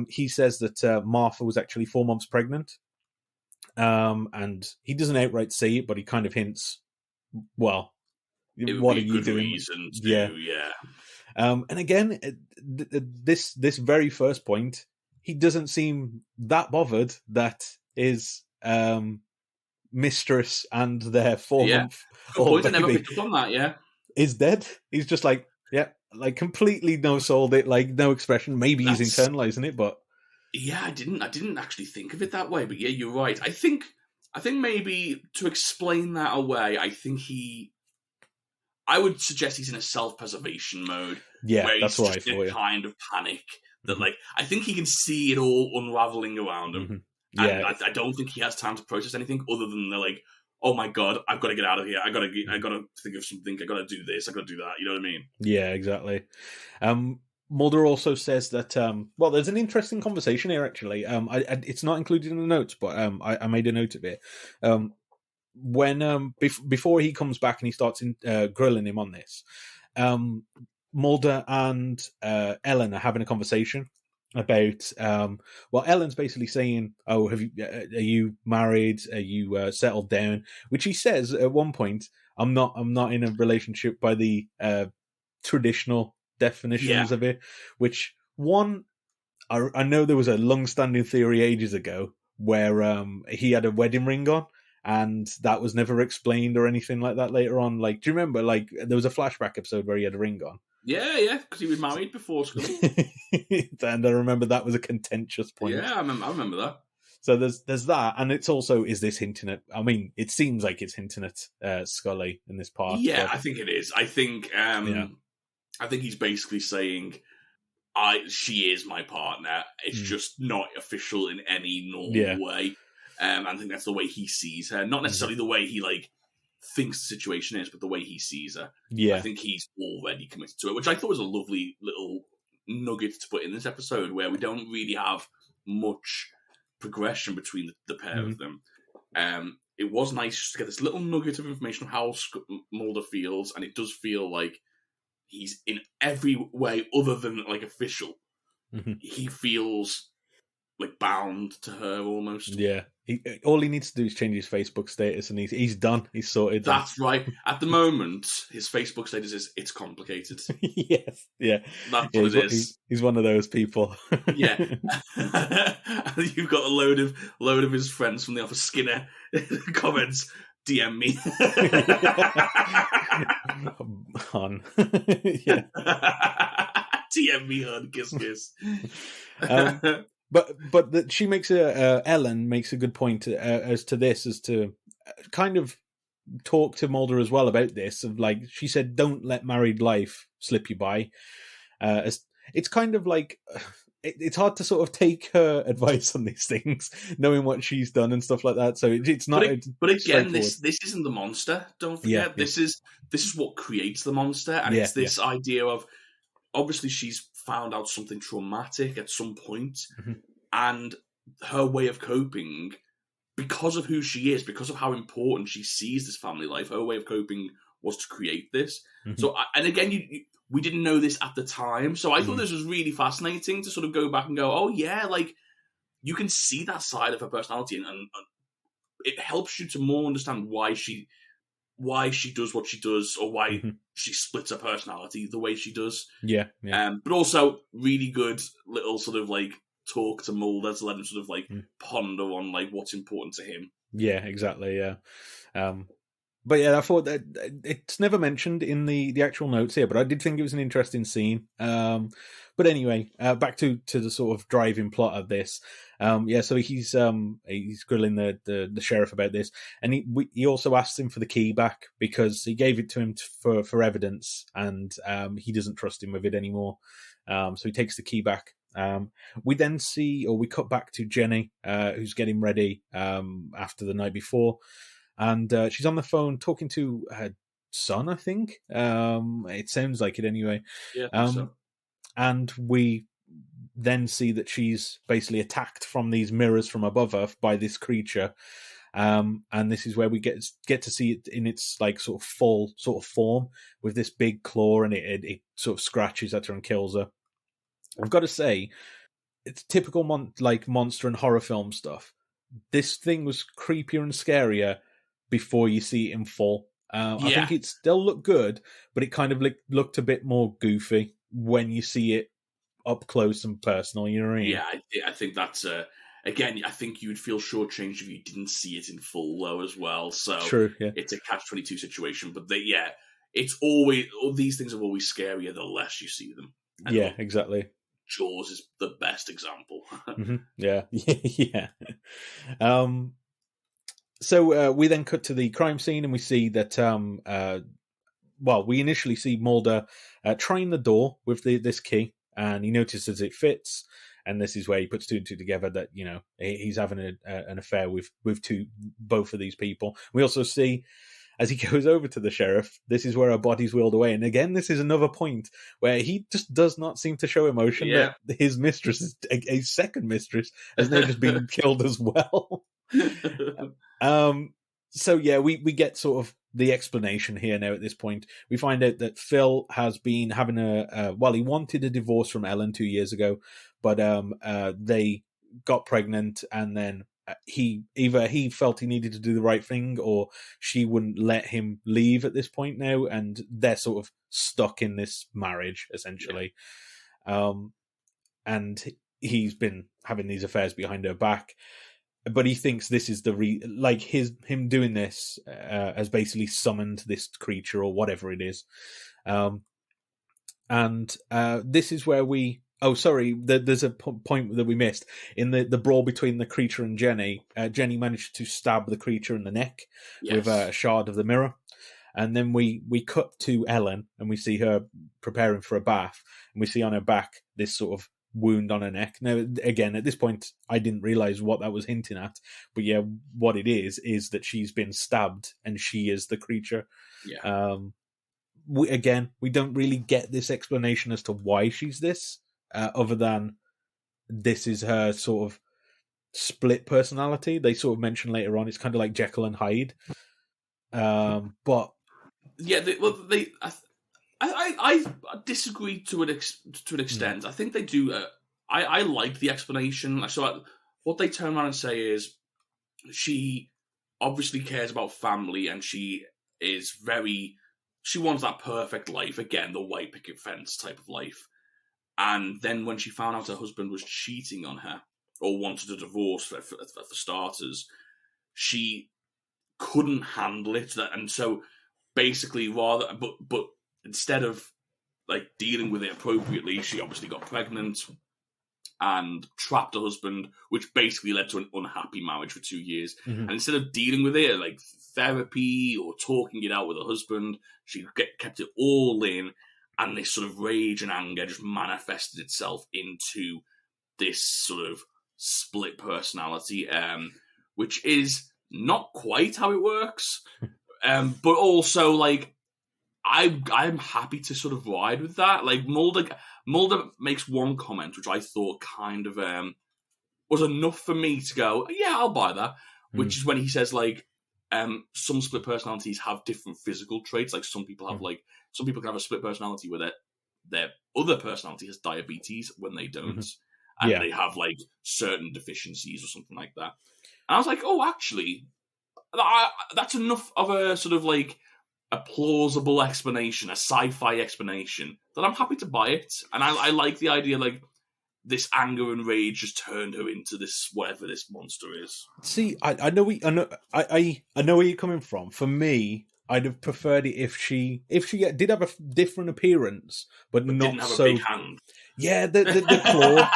He says that Martha was actually 4 months pregnant. And he doesn't outright say it, but he kind of hints, well, what are you doing? And again, this very first point, he doesn't seem that bothered that his mistress and their 4-month-old baby never picked up on that, is dead. He's just like, like completely no-souled it, like no expression. Maybe he's internalizing it, but I didn't actually think of it that way. But yeah, you're right. I think maybe to explain that away, I would suggest he's in a self-preservation mode. Yeah, where that's he's what I thought. In a kind of panic that, like, I think he can see it all unraveling around him. And I don't think he has time to process anything other than they're like, oh my god, I've got to get out of here. I got to think of something. I got to do this. I got to do that. You know what I mean? Yeah, exactly. Mulder also says that, well, there's an interesting conversation here, actually. It's not included in the notes, but I made a note of it. When before he comes back and he starts grilling him on this, Mulder and Ellen are having a conversation about, well, Ellen's basically saying, oh, are you married? Are you settled down? Which he says at one point, I'm not in a relationship by the traditional definitions of it, which I know there was a long-standing theory ages ago where he had a wedding ring on and that was never explained or anything like that later on. Like, do you remember, like, there was a flashback episode where he had a ring on? Yeah, because he was married before Scully. And I remember that was a contentious point. Yeah, I remember that. So there's that, and it's also, is this hinting at, I mean, it seems like it's hinting at Scully in this part. Yeah, but I think it is. I think he's basically saying, she is my partner. It's just not official in any normal way. I think that's the way he sees her. Not necessarily the way he, like, thinks the situation is, but the way he sees her. Yeah. I think he's already committed to it, which I thought was a lovely little nugget to put in this episode, where we don't really have much progression between the pair of them. It was nice just to get this little nugget of information on how Mulder feels, and it does feel like he's in every way other than, like, official. He feels like bound to her almost. Yeah. All he needs to do is change his Facebook status, and he's done. He's sorted. That's right. At the moment, his Facebook status is, it's complicated. Yes, yeah. That's what it is. He's one of those people. Yeah. You've got a load of his friends from the office. Skinner comments, DM me. Hon. Yeah. DM me, hon. Kiss, kiss. But she makes Ellen makes a good point as to kind of talk to Mulder as well about this, of like, she said, don't let married life slip you by. It's kind of like, it's hard to sort of take her advice on these things, knowing what she's done and stuff like that. So it's not. But again, this isn't the monster. Don't forget, this is what creates the monster, and it's this idea of, obviously she's found out something traumatic at some point, and her way of coping, because of who she is, because of how important she sees this family life, her way of coping was to create this. So, and again, we didn't know this at the time, so I thought this was really fascinating to sort of go back and go, oh yeah, like, you can see that side of her personality, and it helps you to more understand why she does what she does, or why she splits her personality the way she does. But also really good little sort of, like, talk to Mulder to let him sort of like ponder on like what's important to him. Yeah, exactly. Yeah. But yeah, I thought that it's never mentioned in the actual notes here, but I did think it was an interesting scene. But anyway, back to the sort of driving plot of this. So he's grilling the sheriff about this, and he also asks him for the key back because he gave it to him for evidence, and he doesn't trust him with it anymore. So he takes the key back. We then we cut back to Jenny, who's getting ready after the night before. And she's on the phone talking to her son, I think. It sounds like it anyway. Yeah, I think so. And we then see that she's basically attacked from these mirrors from above her by this creature. And this is where we get to see it in its like sort of full sort of form with this big claw, and it sort of scratches at her and kills her. I've got to say, it's typical monster and horror film stuff. This thing was creepier and scarier before you see it in full. I think it still looked good, but it kind of looked a bit more goofy when you see it up close and personal. You know what I mean? Yeah, I think that's again. I think you'd feel shortchanged if you didn't see it in full, though, as well. So true. Yeah, it's a catch-22 situation. But it's always these things are always scarier the less you see them. Yeah, exactly. Jaws is the best example. Mm-hmm. Yeah, yeah. So we then cut to the crime scene, and we see that. We initially see Mulder trying the door with this key, and he notices it fits, and this is where he puts two and two together that he's having an affair with both of these people. We also see, as he goes over to the sheriff, this is where her body's wheeled away, and again, this is another point where he just does not seem to show emotion. Yeah. That his mistress, a second mistress, has now just been killed as well. So yeah, we get sort of the explanation here now at this point. We find out that Phil has been having he wanted a divorce from Ellen 2 years ago, but they got pregnant, and then he felt he needed to do the right thing, or she wouldn't let him leave at this point now, and they're sort of stuck in this marriage essentially. And he's been having these affairs behind her back. But he thinks this is him doing this has basically summoned this creature or whatever it is. And this is where there's a point that we missed. In the brawl between the creature and Jenny, Jenny managed to stab the creature in the neck with a shard of the mirror. And then we cut to Ellen, and we see her preparing for a bath. And we see on her back this sort of wound on her neck. Now, again, at this point, I didn't realize what that was hinting at, but yeah, what it is that she's been stabbed and she is the creature. We don't really get this explanation as to why she's this, other than this is her sort of split personality. They sort of mention later on it's kind of like Jekyll and Hyde, but yeah, I disagree to an extent. I think they do. I like the explanation. So what they turn around and say is she obviously cares about family, and she wants that perfect life again, the white picket fence type of life. And then when she found out her husband was cheating on her or wanted a divorce for starters, she couldn't handle it, and so basically but instead of like dealing with it appropriately, she obviously got pregnant and trapped her husband, which basically led to an unhappy marriage for 2 years. Mm-hmm. And instead of dealing with it, like therapy or talking it out with her husband, she kept it all in, and this sort of rage and anger just manifested itself into this sort of split personality, which is not quite how it works, but also like I'm happy to sort of ride with that. Like Mulder makes one comment which I thought kind of was enough for me to go, yeah, I'll buy that. Which is when he says like some split personalities have different physical traits. Like some people can have a split personality where their other personality has diabetes when they don't, and they have like certain deficiencies or something like that. And I was like, oh, actually, that's enough of a sort of like a plausible explanation, a sci-fi explanation, that I'm happy to buy it. And I like the idea, like, this anger and rage just turned her into this whatever this monster is. See, I know where you're coming from. For me, I'd have preferred it if she did have a different appearance, but not didn't have so. A big hand. Yeah, the claw.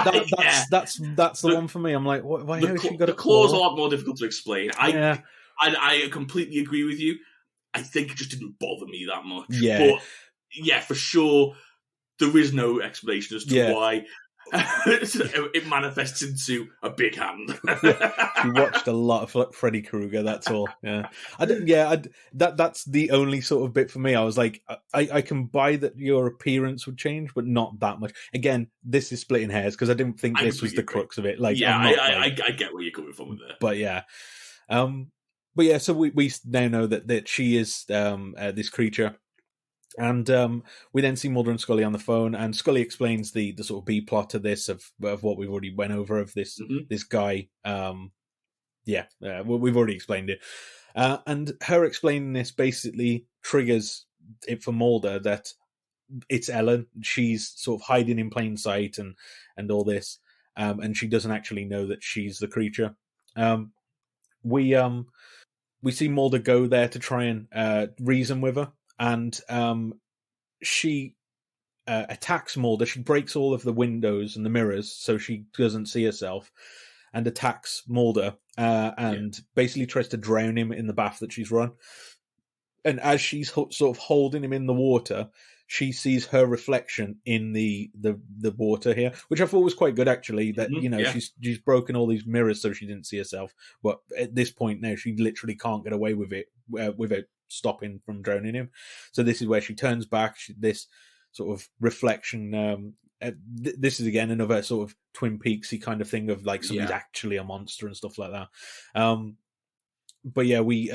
That's the one for me. I'm like, why has she got a claw? The claw's a lot more difficult to explain. I completely agree with you. I think it just didn't bother me that much. Yeah. But yeah, for sure, there is no explanation as to why it manifests into a big hand. She watched a lot of Freddy Krueger. That's all. Yeah, that's the only sort of bit for me. I was like, I can buy that your appearance would change, but not that much. Again, this is splitting hairs because I didn't think this was the crux of it. Like, yeah, I get where you're coming from with that. But yeah, so we now know that she is this creature. And we then see Mulder and Scully on the phone, and Scully explains the sort of B plot of this of what we've already went over of this this guy. We've already explained it, and her explaining this basically triggers it for Mulder that it's Ellen. She's sort of hiding in plain sight and all this, and she doesn't actually know that she's the creature. We see Mulder go there to try and reason with her. And she attacks Mulder. She breaks all of the windows and the mirrors so she doesn't see herself, and attacks Mulder and basically tries to drown him in the bath that she's run. And as she's sort of holding him in the water, she sees her reflection in the water here, which I thought was quite good actually. That she's broken all these mirrors so she didn't see herself. But at this point now, she literally can't get away with it without stopping from drowning him. So this is where she turns back. This sort of reflection. This is again another sort of Twin Peaksy kind of thing of like somebody's actually a monster and stuff like that. But yeah, we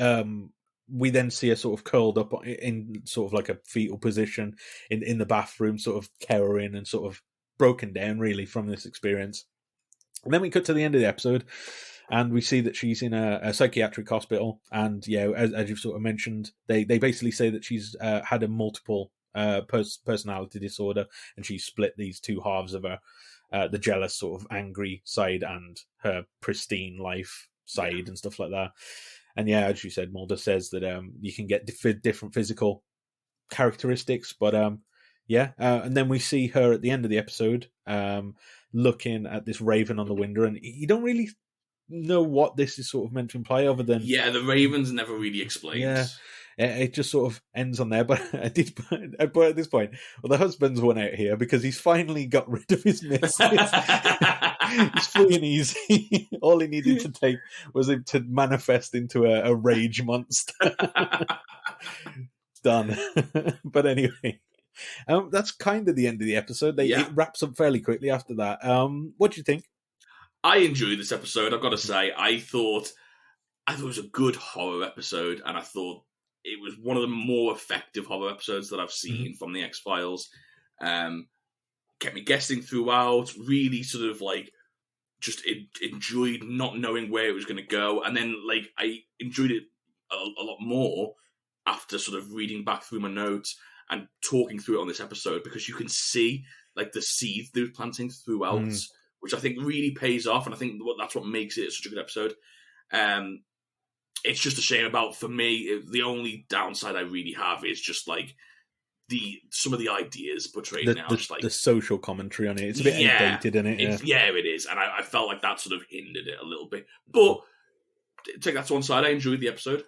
then see her sort of curled up in sort of like a fetal position in the bathroom, sort of cowering and sort of broken down really from this experience. And then we cut to the end of the episode, and we see that she's in a psychiatric hospital. And as you've sort of mentioned, they basically say that she's had a multiple personality disorder, and she's split these two halves of her, the jealous sort of angry side and her pristine life side and stuff like that. And yeah, as you said, Mulder says that you can get different physical characteristics, but and then we see her at the end of the episode looking at this raven on the window, and you don't really know what this is sort of meant to imply other than... Yeah, the raven's never really explained. Yeah, it just sort of ends on there, but I put at this point, well, the husband's won out here because he's finally got rid of his missus. He's free and easy. All he needed to take was him to manifest into a rage monster. Done. But anyway, that's kind of the end of the episode. It wraps up fairly quickly after that. What do you think? I enjoyed this episode. I've got to say, I thought it was a good horror episode, and I thought it was one of the more effective horror episodes that I've seen from the X-Files. Kept me guessing throughout. Really, sort of like just enjoyed not knowing where it was going to go, and then like I enjoyed it a lot more after sort of reading back through my notes and talking through it on this episode, because you can see like the seeds they were planting throughout, which I think really pays off, and I think that's what makes it such a good episode. It's just a shame about, for me, the only downside I really have is just like some of the ideas portrayed now. Just like the social commentary on it. It's a bit outdated, isn't it? It is. And I felt like that sort of hindered it a little bit. But take that to one side, I enjoyed the episode.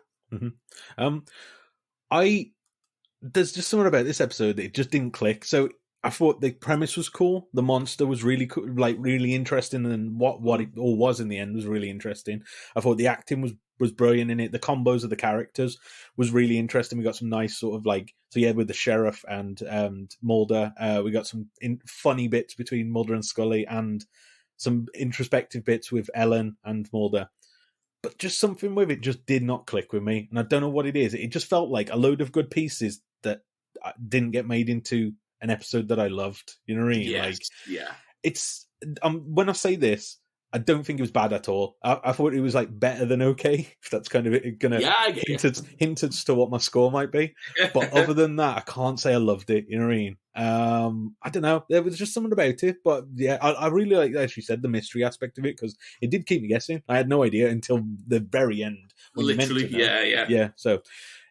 There's just something about this episode that it just didn't click. So I thought the premise was cool. The monster was really cool, like really interesting, and what it all was in the end was really interesting. I thought the acting was brilliant in it. The combos of the characters was really interesting. We got some nice sort of like, with the sheriff and Mulder, we got some funny bits between Mulder and Scully, and some introspective bits with Ellen and Mulder. But just something with it just did not click with me, and I don't know what it is. It just felt like a load of good pieces that didn't get made into an episode that I loved. You know what I mean? Yes, it's when I say this, I don't think it was bad at all. I thought it was like better than okay. If that's kind of it, gonna hint as to what my score might be. But other than that, I can't say I loved it. You know what I mean? I don't know. There was just something about it. But yeah, I really like, as you said, the mystery aspect of it, because it did keep me guessing. I had no idea until the very end. Literally, yeah. So,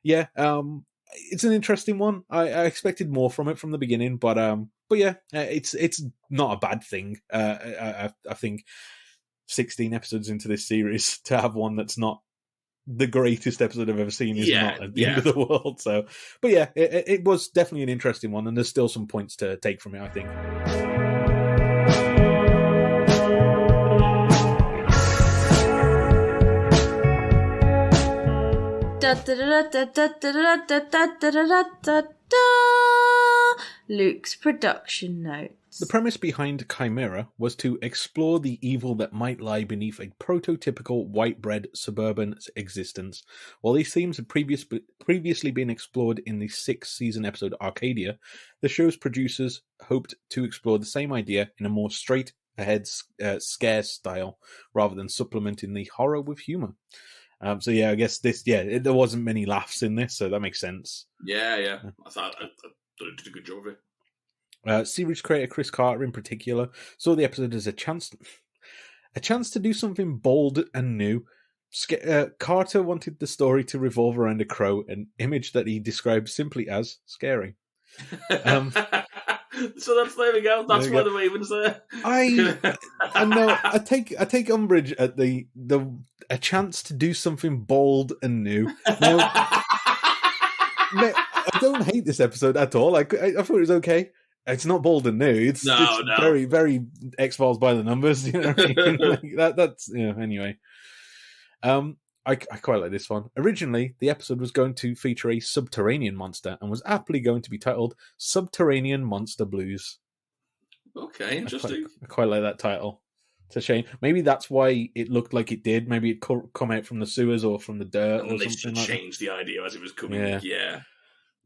yeah. It's an interesting one. I expected more from it from the beginning, but yeah, it's not a bad thing. I think 16 episodes into this series to have one that's not the greatest episode I've ever seen is not at the end of the world. So, but yeah, it was definitely an interesting one, and there's still some points to take from it, I think. Luke's production notes. The premise behind Chimera was to explore the evil that might lie beneath a prototypical white-bread suburban existence. While these themes had previously been explored in the 6th-season episode Arcadia, the show's producers hoped to explore the same idea in a more straight-ahead scare style, rather than supplementing the horror with humour. So yeah, I guess there wasn't many laughs in this, so that makes sense. Yeah. I thought it did a good job of it. Series creator Chris Carter, in particular, saw the episode as a chance to do something bold and new. Carter wanted the story to revolve around a crow, an image that he described simply as scary. So there we go. That's why the Ravens there. I know. I take umbrage at the a chance to do something bold and new. Now, I don't hate this episode at all. I thought it was okay. It's not bold and new. It's very, very X-Files by the numbers. You know what I mean? Like that's anyway. I quite like this one. Originally, the episode was going to feature a subterranean monster and was aptly going to be titled Subterranean Monster Blues. Okay, interesting. I quite like that title. It's a shame. Maybe that's why it looked like it did. Maybe it come out from the sewers or from the dirt or something like that. They changed the idea as it was coming. Yeah.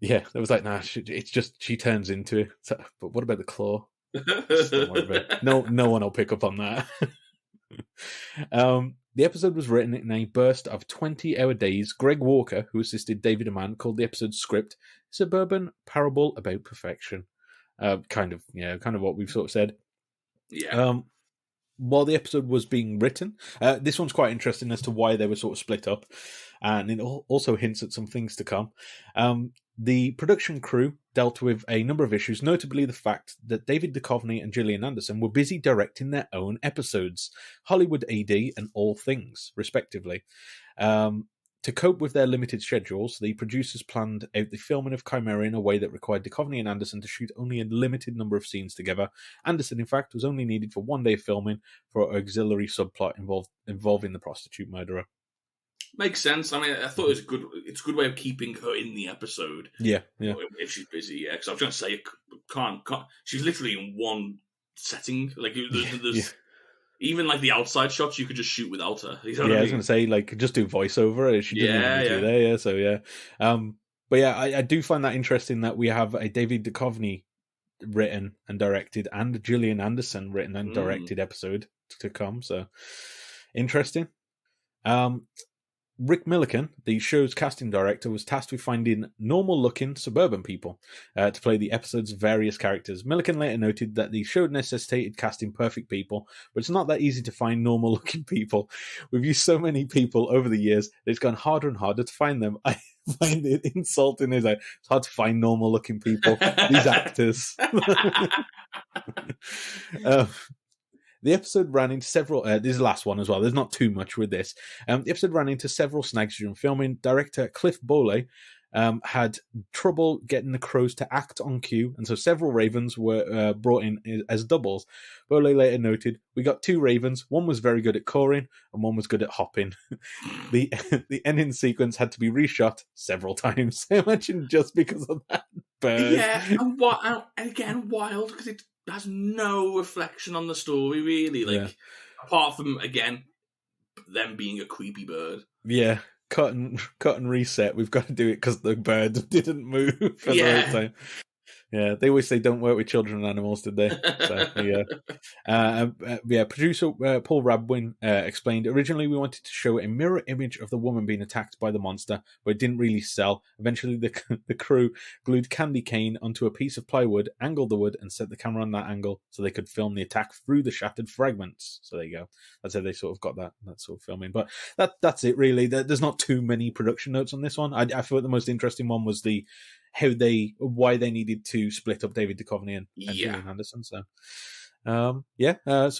Yeah, it was like, nah, it's just she turns into it. So, but what about the claw? Don't worry about it. No one will pick up on that. The episode was written in a burst of 20-hour days. Greg Walker, who assisted David Amann, called the episode's script "Suburban Parable About Perfection." Kind of what we've sort of said. Yeah. While the episode was being written, this one's quite interesting as to why they were sort of split up, and it also hints at some things to come. The production crew dealt with a number of issues, notably the fact that David Duchovny and Gillian Anderson were busy directing their own episodes, Hollywood AD and All Things, respectively. To cope with their limited schedules, the producers planned out the filming of Chimera in a way that required Duchovny and Anderson to shoot only a limited number of scenes together. Anderson, in fact, was only needed for one day of filming for an auxiliary subplot involving the prostitute murderer. Makes sense. I mean, I thought it's a good way of keeping her in the episode. Yeah. If she's busy, yeah. Because I was going to say, can't. She's literally in one setting. Like, there's even like the outside shots, you could just shoot without her. You know what I mean? I was going to say, like, just do voiceover. She didn't even do there. Yeah. So yeah. But yeah, I do find that interesting that we have a David Duchovny written and directed and Gillian Anderson written and directed episode to come. So interesting. Rick Milliken, the show's casting director, was tasked with finding normal-looking suburban people to play the episode's various characters. Milliken later noted that the show necessitated casting perfect people, but it's not that easy to find normal-looking people. We've used so many people over the years that it's gone harder and harder to find them. I find it insulting. It's hard to find normal-looking people. These actors. The episode ran into several... this is the last one as well. There's not too much with this. The episode ran into several snags during filming. Director Cliff Bole had trouble getting the crows to act on cue, and so several ravens were brought in as doubles. Bole later noted, "We got 2 ravens. One was very good at cawing, and one was good at hopping." The ending sequence had to be reshot several times. Imagine just because of that bird. Yeah, and again, wild, because it has no reflection on the story, really. Like, apart from, again, them being a creepy bird. Yeah, cut and reset. We've got to do it because the bird didn't move for the whole time. Yeah, they always say don't work with children and animals, did they? So, producer Paul Rabwin explained, originally we wanted to show a mirror image of the woman being attacked by the monster, but it didn't really sell. Eventually, the crew glued candy cane onto a piece of plywood, angled the wood, and set the camera on that angle so they could film the attack through the shattered fragments. So there you go. That's how they sort of got that sort of filming. But that's it, really. There's not too many production notes on this one. I thought the most interesting one was why they needed to split up David Duchovny and Julian Anderson. So, some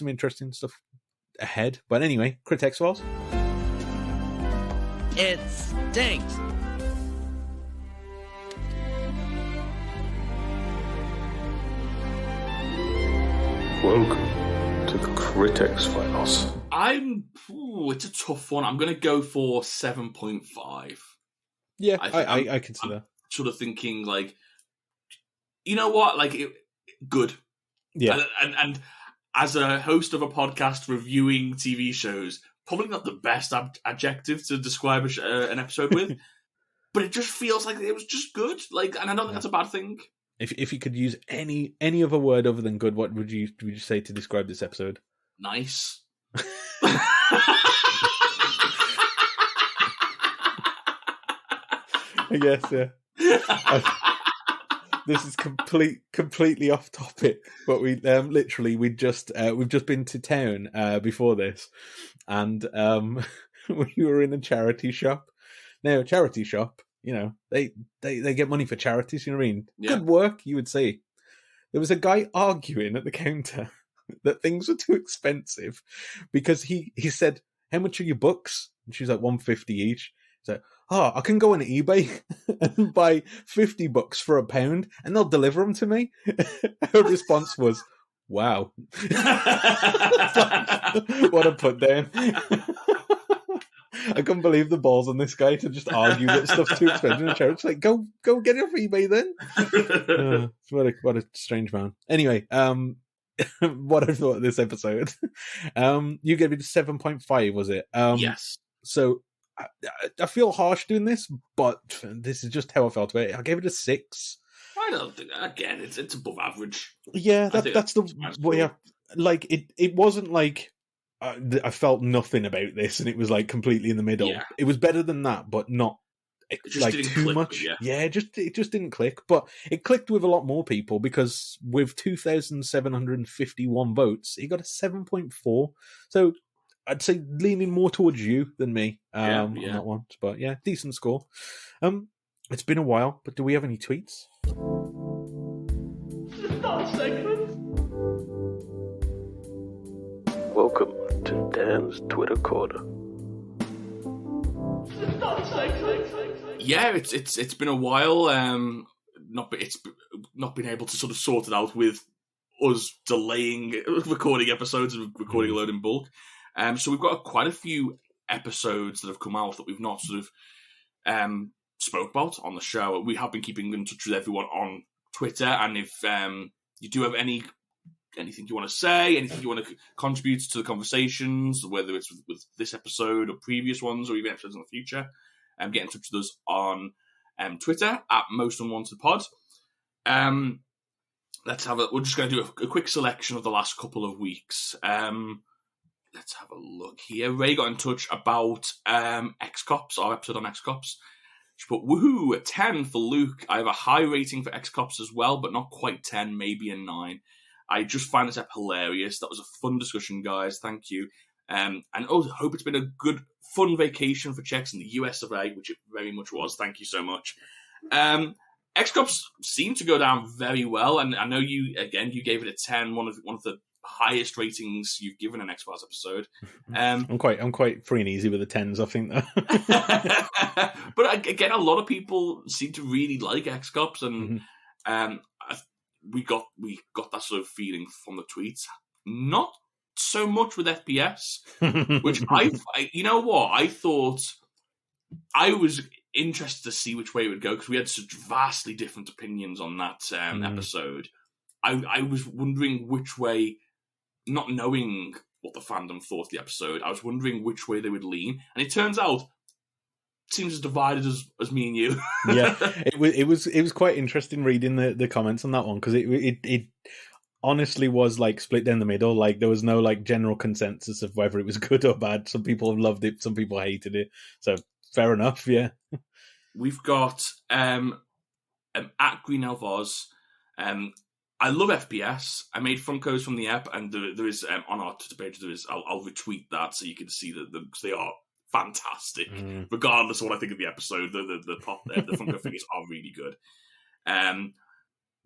interesting stuff ahead. But anyway, Critic X-Files. It stinks. Welcome to the Critic X-Files. It's a tough one. I'm going to go for 7.5. Yeah, I can see that. Sort of thinking, like, you know what? Like, good. Yeah. And as a host of a podcast reviewing TV shows, probably not the best adjective to describe an episode with, but it just feels like it was just good. Like, and I don't think that's a bad thing. If you could use any other word other than good, what would you say to describe this episode? Nice. I guess, yeah. This is completely off topic, but we we've just been to town before this, and we were in a charity shop. Now, a charity shop, they get money for charities. You know what I mean? Yeah. Good work, you would say. There was a guy arguing at the counter that things were too expensive because he said, "How much are your books?" And she was like, $150 each. He's like, "Oh, I can go on eBay and buy 50 books for £1 and they'll deliver them to me." Her response was, "Wow." What a put down. I couldn't believe the balls on this guy to just argue that stuff's too expensive in a charity. It's like, go get it off eBay then. What a strange man. Anyway, what I thought of this episode. You gave it a 7.5, was it? Yes. So I feel harsh doing this, but this is just how I felt about it. I gave it a 6. I don't think, again, it's above average. Yeah, that's the way. Like it wasn't like I felt nothing about this, and it was like completely in the middle. Yeah. It was better than that, but not like too much. Yeah, it just didn't click. But it clicked with a lot more people because with 2,751 votes, it got a 7.4. So I'd say leaning more towards you than me on that one. But yeah, decent score. It's been a while, but do we have any tweets? Welcome to Dan's Twitter Corner. Yeah, it's been a while. It's not been able to sort of sort it out with us delaying recording episodes and recording a load in bulk. So we've got quite a few episodes that have come out that we've not sort of spoke about on the show. We have been keeping in touch with everyone on Twitter, and if you do have anything you want to say, anything you want to contribute to the conversations, whether it's with this episode or previous ones or even episodes in the future, get in touch with us on Twitter at MostUnwantedPod. We're just going to do a quick selection of the last couple of weeks. Let's have a look here. Ray got in touch about X-Cops, our episode on X-Cops. She put, woohoo, 10 for Luke. I have a high rating for X-Cops as well, but not quite 10, maybe a 9. I just find this app hilarious. That was a fun discussion, guys. Thank you. And also hope it's been a good, fun vacation for Czechs in the US of A, which it very much was. Thank you so much. X-Cops seemed to go down very well, and I know you gave it a 10, one of the highest ratings you've given an X-Files episode. I'm quite free and easy with the 10s, I think, though. But again, a lot of people seem to really like X-Cops, and we got that sort of feeling from the tweets. Not so much with FPS, which you know what? I thought I was interested to see which way it would go because we had such vastly different opinions on that episode. I was wondering which way, not knowing what the fandom thought of the episode, I was wondering which way they would lean. And it turns out seems as divided as me and you. Yeah, it was quite interesting reading the comments on that one, because it honestly was like split down the middle. Like there was no like general consensus of whether it was good or bad. Some people loved it, some people hated it. So fair enough, yeah. We've got at Green Elf Oz. I love FPS. I made Funkos from the app, and there is on our Twitter page. There is. I'll retweet that so you can see that because they are fantastic. Regardless of what I think of the episode, the Funko figures are really good.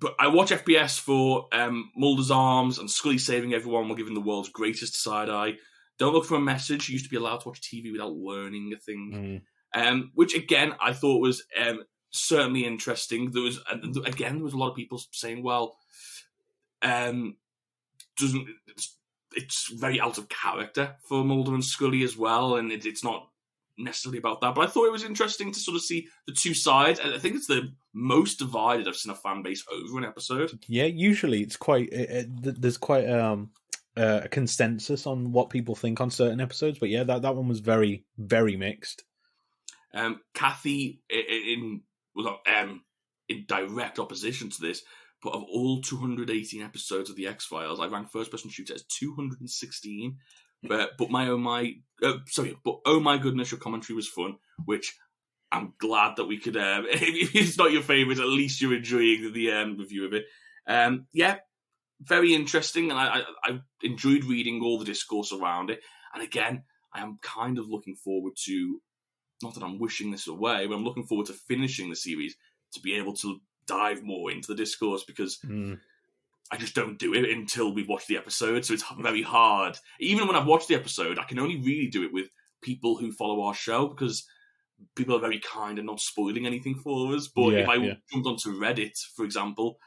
But I watch FPS for Mulder's arms and Scully saving everyone while giving the world's greatest side eye. Don't look for a message. You used to be allowed to watch TV without learning a thing. Which again I thought was certainly interesting. There was a lot of people saying, well, it's very out of character for Mulder and Scully as well, and it's not necessarily about that. But I thought it was interesting to sort of see the two sides. I think it's the most divided I've seen a fan base over an episode. Yeah, usually it's quite there's quite a consensus on what people think on certain episodes, but yeah, that one was very, very mixed. Kathy in direct opposition to this, but of all 218 episodes of the X-Files, I ranked First Person Shooter as 216. But oh my goodness, your commentary was fun, which I'm glad that we could. If it's not your favourite, at least you're enjoying the review of it. Yeah, very interesting, and I enjoyed reading all the discourse around it. And again, I am kind of looking forward to, not that I'm wishing this away, but I'm looking forward to finishing the series to be able to dive more into the discourse, because I just don't do it until we've watched the episode, so it's very hard. Even when I've watched the episode, I can only really do it with people who follow our show, because people are very kind and not spoiling anything for us. But if I jumped onto Reddit, for example,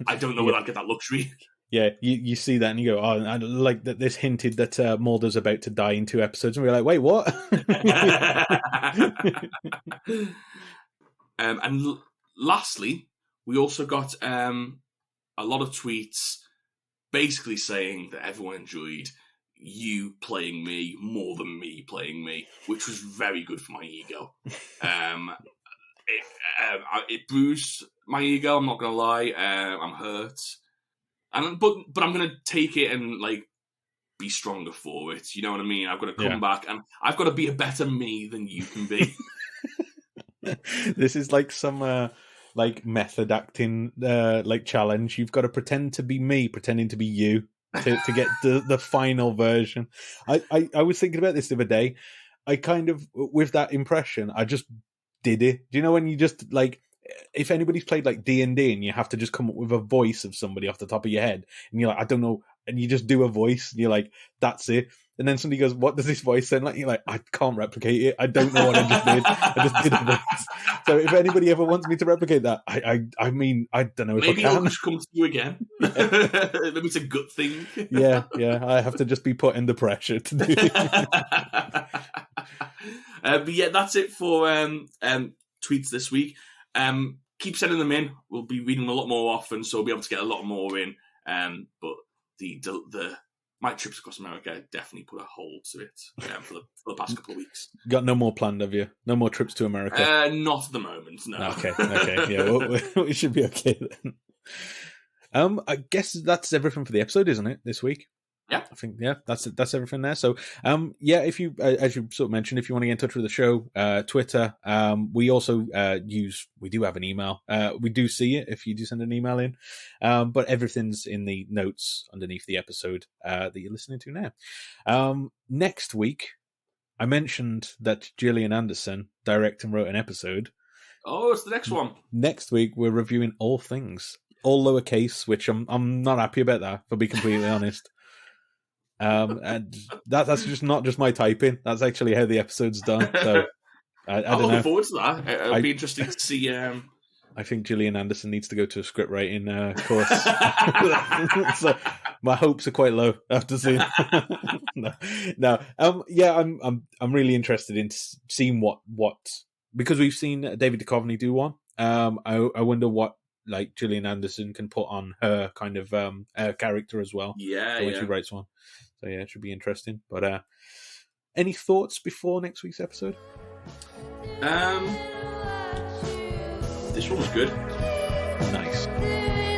I don't know whether I'd get that luxury. Yeah, you see that and you go, oh, I like that this hinted that Mulder's about to die in 2 episodes, and we're like, wait, what? And lastly, we also got a lot of tweets basically saying that everyone enjoyed you playing me more than me playing me, which was very good for my ego. It bruised my ego, I'm not going to lie. I'm hurt. But I'm going to take it and like be stronger for it. You know what I mean? I've got to come back and I've got to be a better me than you can be. This is like some like method acting like challenge. You've got to pretend to be me, pretending to be you to get the final version. I was thinking about this the other day. I kind of, with that impression, I just did it. Do you know when you just like, if anybody's played like D&D and you have to just come up with a voice of somebody off the top of your head and you're like, I don't know, and you just do a voice and you're like, that's it. And then somebody goes, what does this voice sound like? You're like, I can't replicate it. I don't know what I just did. I just did a voice. So if anybody ever wants me to replicate that, I mean, I don't know if maybe I can. Maybe I'll just come to you again. Maybe it's a good thing. Yeah. I have to just be put under pressure to do it. But yeah, that's it for tweets this week. Keep sending them in. We'll be reading a lot more often, so we'll be able to get a lot more in. But the my trips across America definitely put a hold to it for the past couple of weeks. Got no more planned, have you? No more trips to America? Not at the moment, no. Okay. Yeah, we should be okay then. I guess that's everything for the episode, isn't it, this week? Yeah, I think that's everything there. So, if you, as you sort of mentioned, if you want to get in touch with the show, Twitter. We also we do have an email. We do see it if you do send an email in. But everything's in the notes underneath the episode that you're listening to now. Next week, I mentioned that Gillian Anderson directed and wrote an episode. Oh, it's the next one. Next week, we're reviewing All Things, all lowercase, which I'm not happy about that, for being completely honest. And that's just not just my typing. That's actually how the episode's done. So I don't know. Look forward to that. It'll be interesting to see. I think Gillian Anderson needs to go to a script writing course. So my hopes are quite low after seeing. No. I'm really interested in seeing what because we've seen David Duchovny do one. I wonder what like Gillian Anderson can put on her kind of character as well. Yeah, when she writes one. So yeah, it should be interesting. But any thoughts before next week's episode? This one was good. Nice.